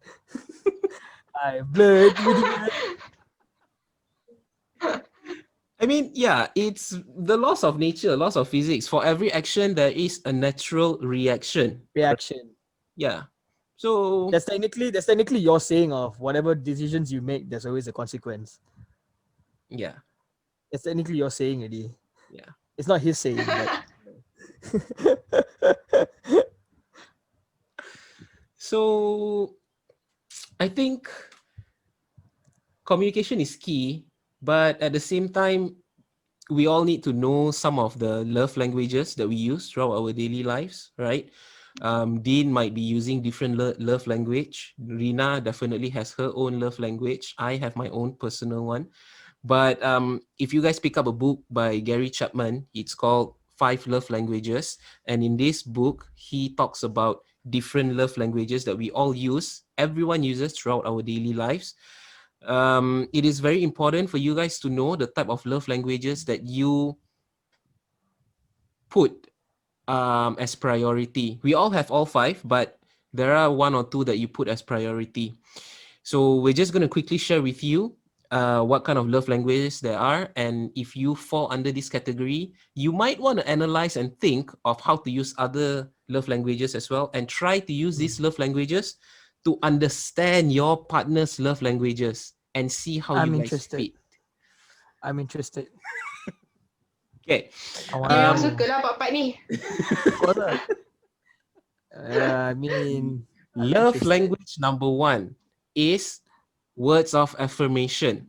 I blur. I I mean, yeah, it's the laws of nature, laws of physics. For every action, there is a natural reaction. Reaction. Yeah. So, That's technically your saying of whatever decisions you make, there's always a consequence. yeah, It's technically your saying already. yeah. It's not his saying, but So, I think communication is key, but at the same time, we all need to know some of the love languages that we use throughout our daily lives, right? Dean might be using different love language. Rina definitely has her own love language. I have my own personal one. But if you guys pick up a book by Gary Chapman, it's called Five Love Languages. And in this book, he talks about different love languages that we all use, everyone uses throughout our daily lives. It is very important for you guys to know the type of love languages that you put as priority. We all have all five, but there are one or two that you put as priority. So we're just going to quickly share with you what kind of love languages there are. And if you fall under this category, you might want to analyze and think of how to use other love languages as well, and try to use these love languages to understand your partner's love languages and see how you I'm guys interested. fit. I'm interested. Okay. I want Dia memang to suka lah part-part ni. Of course lah. I mean, I'm Love interested. language number one is words of affirmation.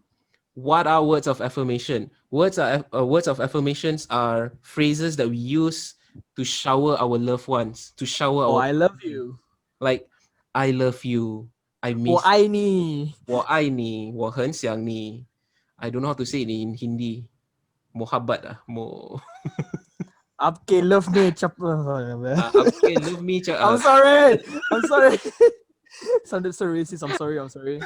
What are words of affirmation? Words of affirmations are phrases that we use to shower our loved ones, to shower Oh, our I love you. like I love you, I 我 miss 爱你。我爱你，我很想你. I don't know how to say it in Hindi. Mohabbat mo. आपके love में चप Aapke love me I'm sorry. I'm sorry. Sounded so racist. I'm sorry. I'm sorry.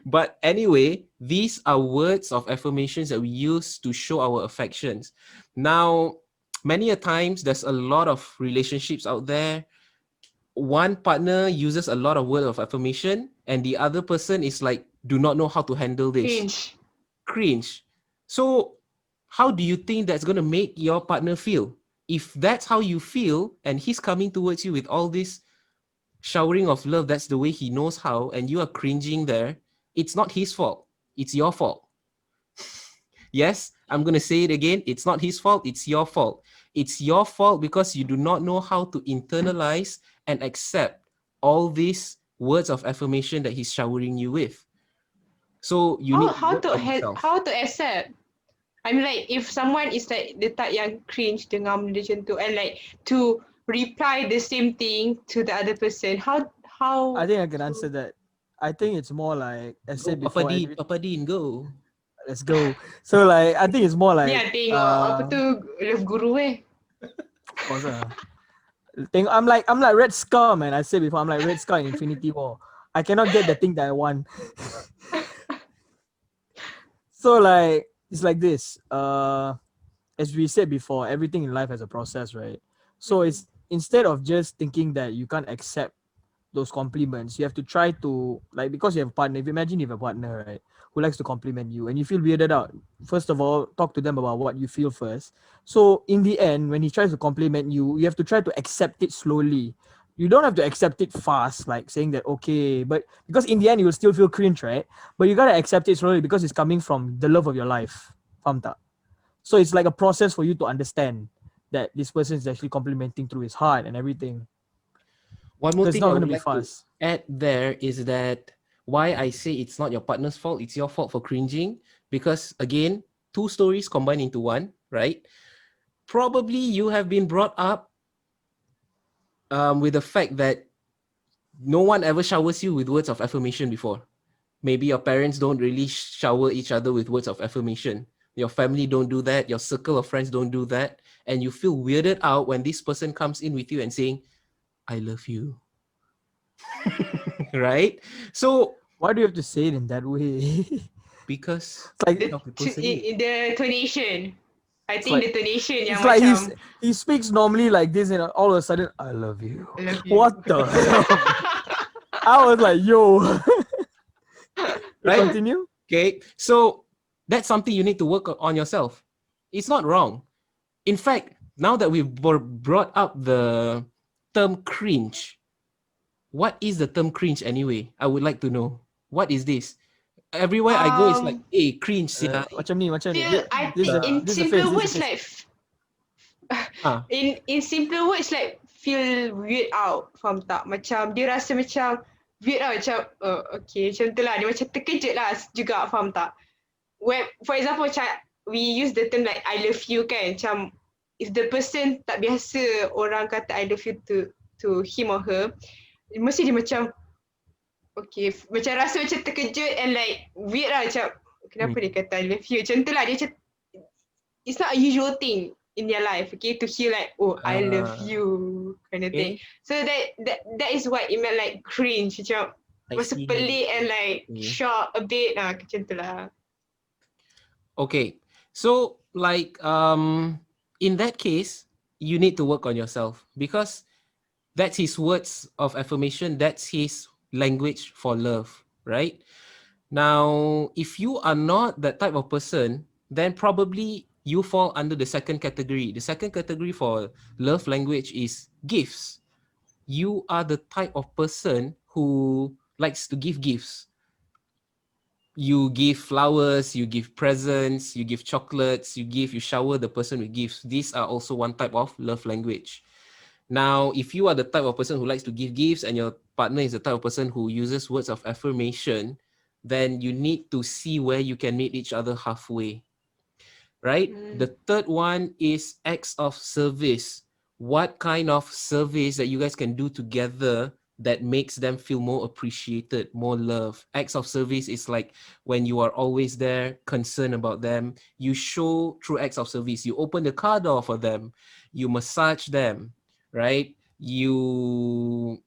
But anyway, these are words of affirmations that we use to show our affections. Now, many a times there's a lot of relationships out there. One partner uses a lot of words of affirmation, and the other person is like, do not know how to handle this. Cringe. So, how do you think that's going to make your partner feel? If that's how you feel, and he's coming towards you with all this showering of love, that's the way he knows how, and you are cringing there, it's not his fault. It's your fault. Yes, I'm going to say it again. It's not his fault. It's your fault. It's your fault because you do not know how to internalize and accept all these words of affirmation that he's showering you with. So you need to work on yourself. How to accept? I mean, like, if someone is like the type yang cringe dengar benda macam tu, and like to reply the same thing to the other person, how I think I can answer that. I think it's more like I said before. Papa Dean, go. Let's go. So like I think it's more ni like tengok apa tu love guru of course I'm like Red Scar, man. I said before, I'm like Red Scar in Infinity War. I cannot get the thing that I want. So like it's like this. As we said before, everything in life has a process, right? So it's instead of just thinking that you can't accept those compliments, you have to try to, like, because you have a partner. If you imagine you have a partner, right, who likes to compliment you and you feel weirded out, first of all, talk to them about what you feel first. So in the end, when he tries to compliment you, you have to try to accept it slowly. You don't have to accept it fast, like saying that okay, but because in the end you will still feel cringe, right? But you gotta accept it slowly because it's coming from the love of your life. Faham tak? So it's like a process for you to understand that this person is actually complimenting through his heart and everything. One more It's thing not I going to would be like to fast. add there is that why I say it's not your partner's fault, it's your fault for cringing. Because again, two stories combined into one, right? Probably you have been brought up with the fact that no one ever showers you with words of affirmation before. Maybe your parents don't really shower each other with words of affirmation. Your family don't do that. Your circle of friends don't do that. And you feel weirded out when this person comes in with you and saying, I love you. Right? So, why do you have to say it in that way? because It's like how people say it. the tonation. I It's think like- the tonation yang it's like macam he speaks normally like this and all of a sudden I love you. I love you. What the hell? I was like, yo. Right? Continue. Okay, so that's something you need to work on yourself. It's not wrong. In fact, now that we've brought up the term cringe, what is the term cringe anyway? I would like to know. What is this? Everywhere I go, it's like, Um, hey, cringe, sia. Macam ni. I This is think the in this is the face. simpler This is words the face. like Ah, in simpler words like feel weird out, faham tak? Macam dia rasa macam weird out, macam okay, macam tu lah. Dia macam terkejut lah juga, faham tak? When, for example, macam we use the term like I love you kan, macam if the person tak biasa orang kata I love you to him or her, mesti dia macam okay, macam rasa macam terkejut and like weird lah, macam kenapa dia kata I love you, macam tu lah. Dia macam it's not a usual thing in their life, okay, to hear like, oh, I love you kind of thing. So that is what it meant like cringe, macam I masa see. pelik and like Okay. shock a bit lah, macam tu lah. Okay. So like in that case, you need to work on yourself because that's his words of affirmation, that's his language for love, right? Now, if you are not that type of person, then probably you fall under the second category. The second category for love language is gifts. You are the type of person who likes to give gifts. You give flowers, you give presents, you give chocolates, you shower the person with gifts. These are also one type of love language. Now, if you are the type of person who likes to give gifts and your partner is the type of person who uses words of affirmation, then you need to see where you can meet each other halfway, right? The third one is acts of service. What kind of service that you guys can do together that makes them feel more appreciated, more love? Acts of service is like when you are always there, concerned about them. You show through acts of service. You open the car door for them. You massage them, right? You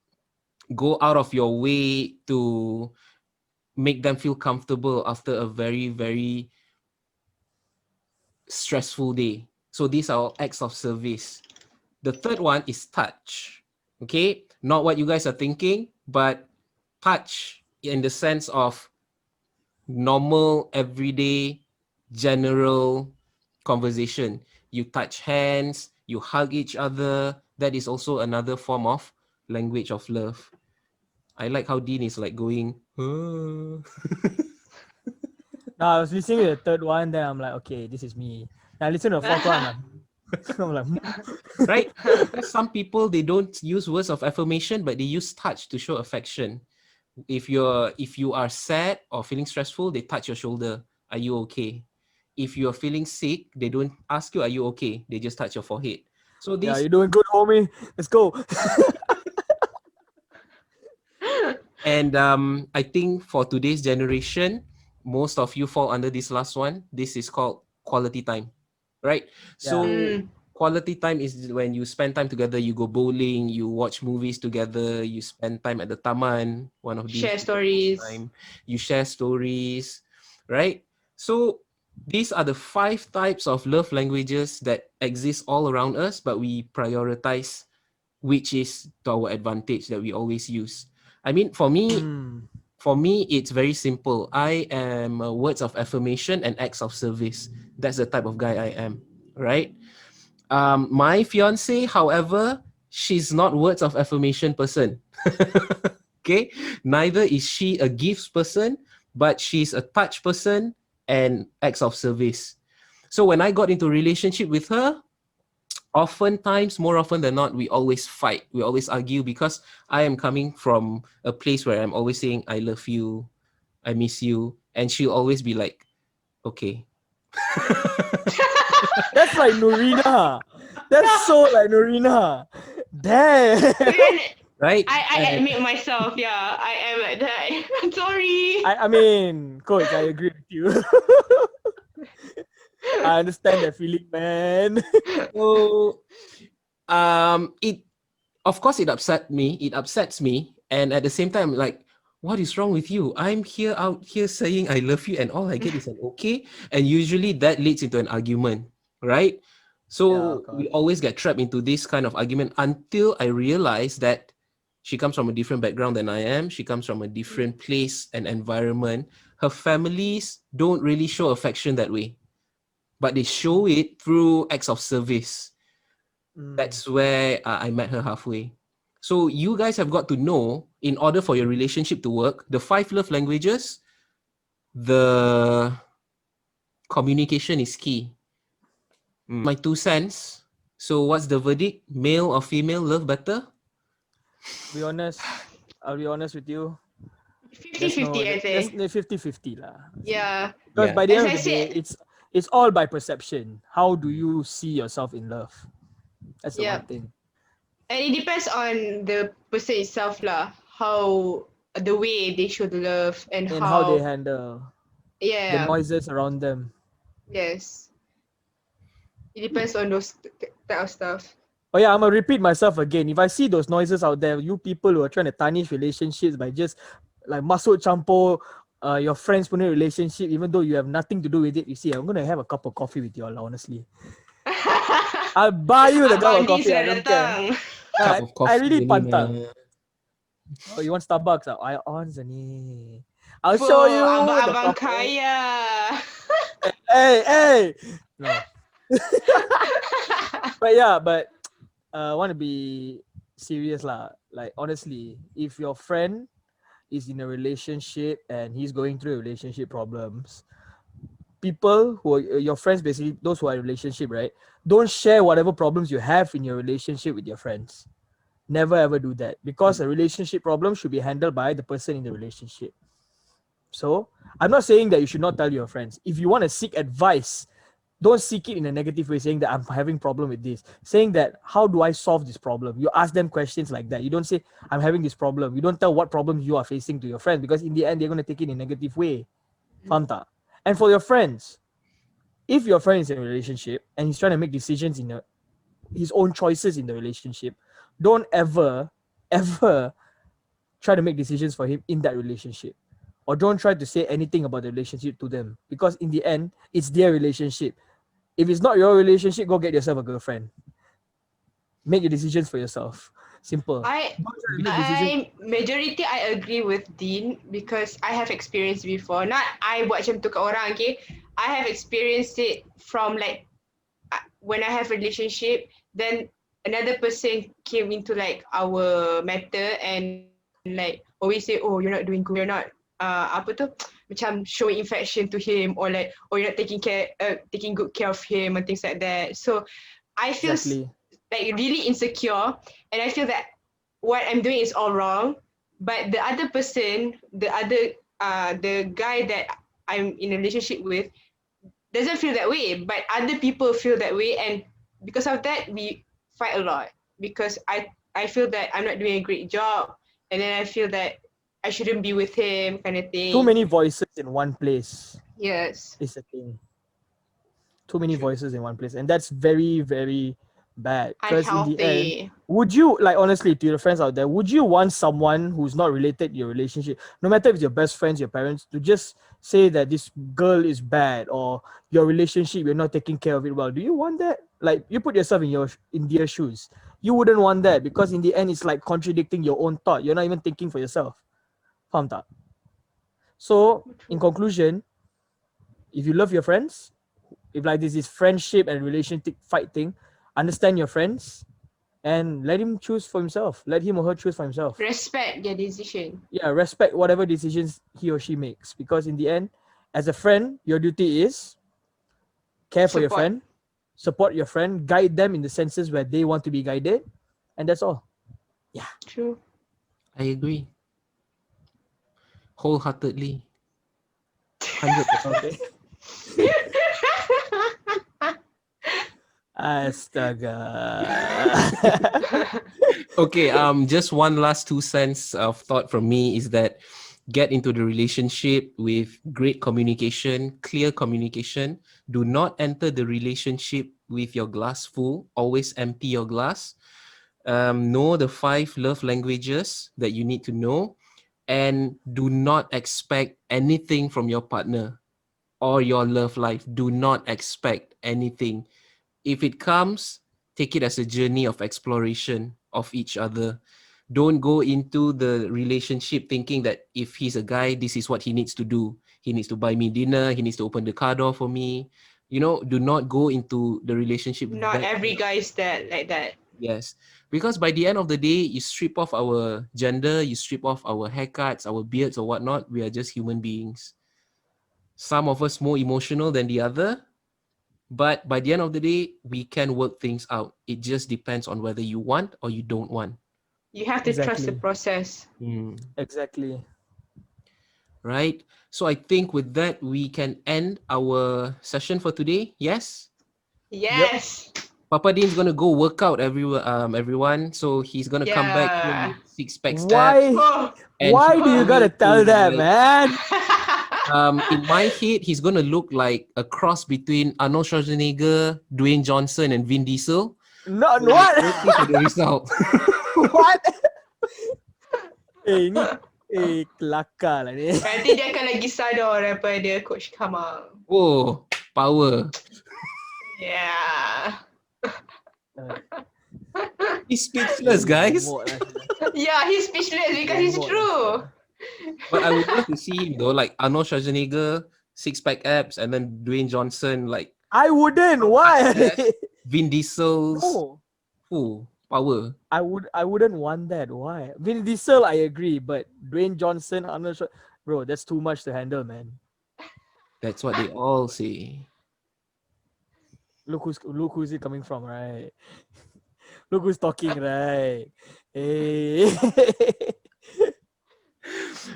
go out of your way to make them feel comfortable after a very, very stressful day. So these are all acts of service. The third one is touch. Okay, not what you guys are thinking, but touch in the sense of normal, everyday, general conversation. You touch hands, you hug each other. That is also another form of language of love. I like how Dean is like going, "Huh." No, I was listening to the third one, then I'm like, okay, this is me. Then I listen to the fourth one. I'm like, Right? Because some people, they don't use words of affirmation, but they use touch to show affection. If you are sad or feeling stressful, they touch your shoulder. Are you okay? If you're feeling sick, they don't ask you, are you okay? They just touch your forehead. So yeah, these you're doing good, homie. Let's go. and I think for today's generation, most of you fall under this last one. This is called quality time, right? So quality time is when you spend time together. You go bowling, you watch movies together, you spend time at the taman. One of these Share stories. time, you share stories, right? So these are the 5 types of love languages that exist all around us, but we prioritize which is to our advantage that we always use. I mean, for me, it's very simple. I am words of affirmation and acts of service. That's the type of guy I am, right? My fiance, however, she's not words of affirmation person. Okay, neither is she a gifts person, but she's a touch person and acts of service. So when I got into a relationship with her, oftentimes, more often than not, we always fight. We always argue because I am coming from a place where I'm always saying, I love you, I miss you. And she'll always be like, okay. That's like Nurina. That's so like Nurina. Damn. Right? I admit myself, yeah, I am like that. I'm sorry. I mean, coach, I agree with you. I understand that feeling, man. So, it, of course, it upsets me. And at the same time, like, what is wrong with you? I'm out here saying I love you, and all I get is an okay. And usually that leads into an argument, right? So Yeah, we always get trapped into this kind of argument until I realize that she comes from a different background than I am. She comes from a different place and environment. Her families don't really show affection that way. but they show it through acts of service. Mm. That's where I met her halfway. So you guys have got to know, in order for your relationship to work, the 5 love languages, the communication is key. My 2 cents. So what's the verdict? Male or female love better? To be honest, I'll be honest with you. 50-50, I There's think. 50-50 lah. Yeah. Because Yeah. by the As end I of the day, said, it's all by perception. How do you see yourself in love? That's the yeah. one thing. And it depends on the person itself lah. How the way they show the love and And how they how handle the yeah, noises around them. yes. It depends on those type of stuff. Oh yeah, I'm gonna repeat myself again. If I see those noises out there, you people who are trying to tarnish relationships by just like masuk campur your friends punya relationship, even though you have nothing to do with it, you see, I'm gonna have a cup of coffee with you all, honestly. I'll buy you the cup of Abang Dean coffee. I sudah don't care. datang. Cup of I coffee really ni pantang. mah. Oh, you want Starbucks? I on ni. I'll For show you the abang-abang coffee. kaya. Hey. No. But yeah, but want to be serious lah. Like honestly, if your friend is in a relationship and he's going through relationship problems, people who are your friends, basically those who are in a relationship, right? Don't share whatever problems you have in your relationship with your friends. Never ever do that, because a relationship problem should be handled by the person in the relationship. So I'm not saying that you should not tell your friends. If you want to seek advice, don't seek it in a negative way, saying that I'm having problem with this. Saying that, how do I solve this problem? You ask them questions like that. You don't say, I'm having this problem. You don't tell what problems you are facing to your friends, because in the end, they're going to take it in a negative way. Faham tak? And for your friends, if your friend is in a relationship and he's trying to make decisions in his own choices in the relationship, don't ever try to make decisions for him in that relationship. Or don't try to say anything about the relationship to them, because in the end, it's their relationship. If it's not your relationship, go get yourself a girlfriend. Make your decisions for yourself. Simple. I Don't try to make decisions. I agree with Dean because I have experienced before. Not I buat macam tu kat orang, okay? I have experienced it from like when I have a relationship, then another person came into like our matter and like always say, oh, you're not doing good, you're not apa tu macam showing affection to him, or like, oh, you're not taking good care of him and things like that. So I feel Exactly. like really insecure, and I feel that what I'm doing is all wrong, but the other person, the guy that I'm in a relationship with doesn't feel that way, but other people feel that way, and because of that we fight a lot because I feel that I'm not doing a great job, and then I feel that I shouldn't be with him, kind of Too thing. many voices in one place Yes. is the thing. Too many True. voices in one place. And that's very, very bad. Because in the end, Unhealthy. would you, like, honestly, to your friends out there, would you want someone who's not related to your relationship, no matter if it's your best friends, your parents, to just say that this girl is bad, or your relationship, you're not taking care of it well? Do you want that? Like, you put yourself in their shoes. You wouldn't want that, because in the end, it's like contradicting your own thought. You're not even thinking for yourself. Faham tak? So, in conclusion, if you love your friends, if like this is friendship and relationship fight thing, understand your friends and let him choose for himself. Let him or her choose for himself. Respect their decision. Yeah, respect whatever decisions he or she makes, because in the end, as a friend, your duty is care for your Support. friend, support your friend, guide them in the senses where they want to be guided, and that's all. True. I agree. Wholeheartedly. 100%. Okay. Astaga. Okay, just one last 2 cents of thought from me is that get into the relationship with great communication, clear communication. Do not enter the relationship with your glass full. Always empty your glass. Know the 5 love languages that you need to know, and do not expect anything from your partner or your love life. Do not expect anything. If it comes, take it as a journey of exploration of each other. Don't go into the relationship thinking that if he's a guy, this is what he needs to do. He needs to buy me dinner. He needs to open the car door for me. do not go into the relationship with Not that. every guy is that like that. Yes, because by the end of the day, you strip off our gender, you strip off our haircuts, our beards, or whatnot. We are just human beings. Some of us more emotional than the other, but by the end of the day, we can work things out. It just depends on whether you want or you don't want. You have to trust the Exactly. process. Exactly. Right? So I think with that, we can end our session for today. Yes? Yep. Yes. Papa Dean's gonna go work out everyone. So he's gonna come back here Yeah. with six packs abs, Why? Oh. and Why he's do you gotta going tell to that, like man? in my head, he's gonna look like a cross between Arnold Schwarzenegger, Dwayne Johnson, and Vin Diesel. Not So what? let's see for the result. What? Ni kelakar lah ni. Nanti dia akan lagi sadar daripada Coach Kamal. Oh, power. Yeah. He's speechless, guys. Gemuk lah. Yeah, he's speechless because it's Gemuk lah, true. But I would love to see him though, like Arnold Schwarzenegger, six-pack abs, and then Dwayne Johnson, like I wouldn't. Why? Vin Diesel's. No. Oh, power. I wouldn't want that. Why? Vin Diesel, I agree, but Dwayne Johnson, Arnold bro, that's too much to handle, man. That's what they all say. Look who's it coming from, right? Look who's talking, right? Hey.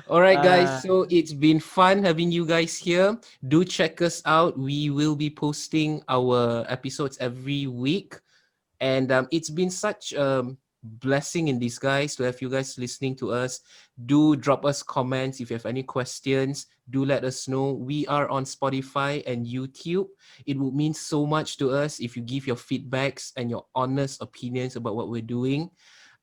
All right, guys. So it's been fun having you guys here. Do check us out. We will be posting our episodes every week. And it's been such a blessing in disguise to have you guys listening to us. Do drop us comments if you have any questions. Do let us know. We are on Spotify and YouTube. It would mean so much to us if you give your feedbacks and your honest opinions about what we're doing.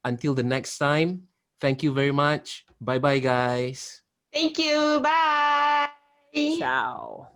Until the next time, thank you very much. Bye-bye, guys. Thank you. Bye. Ciao.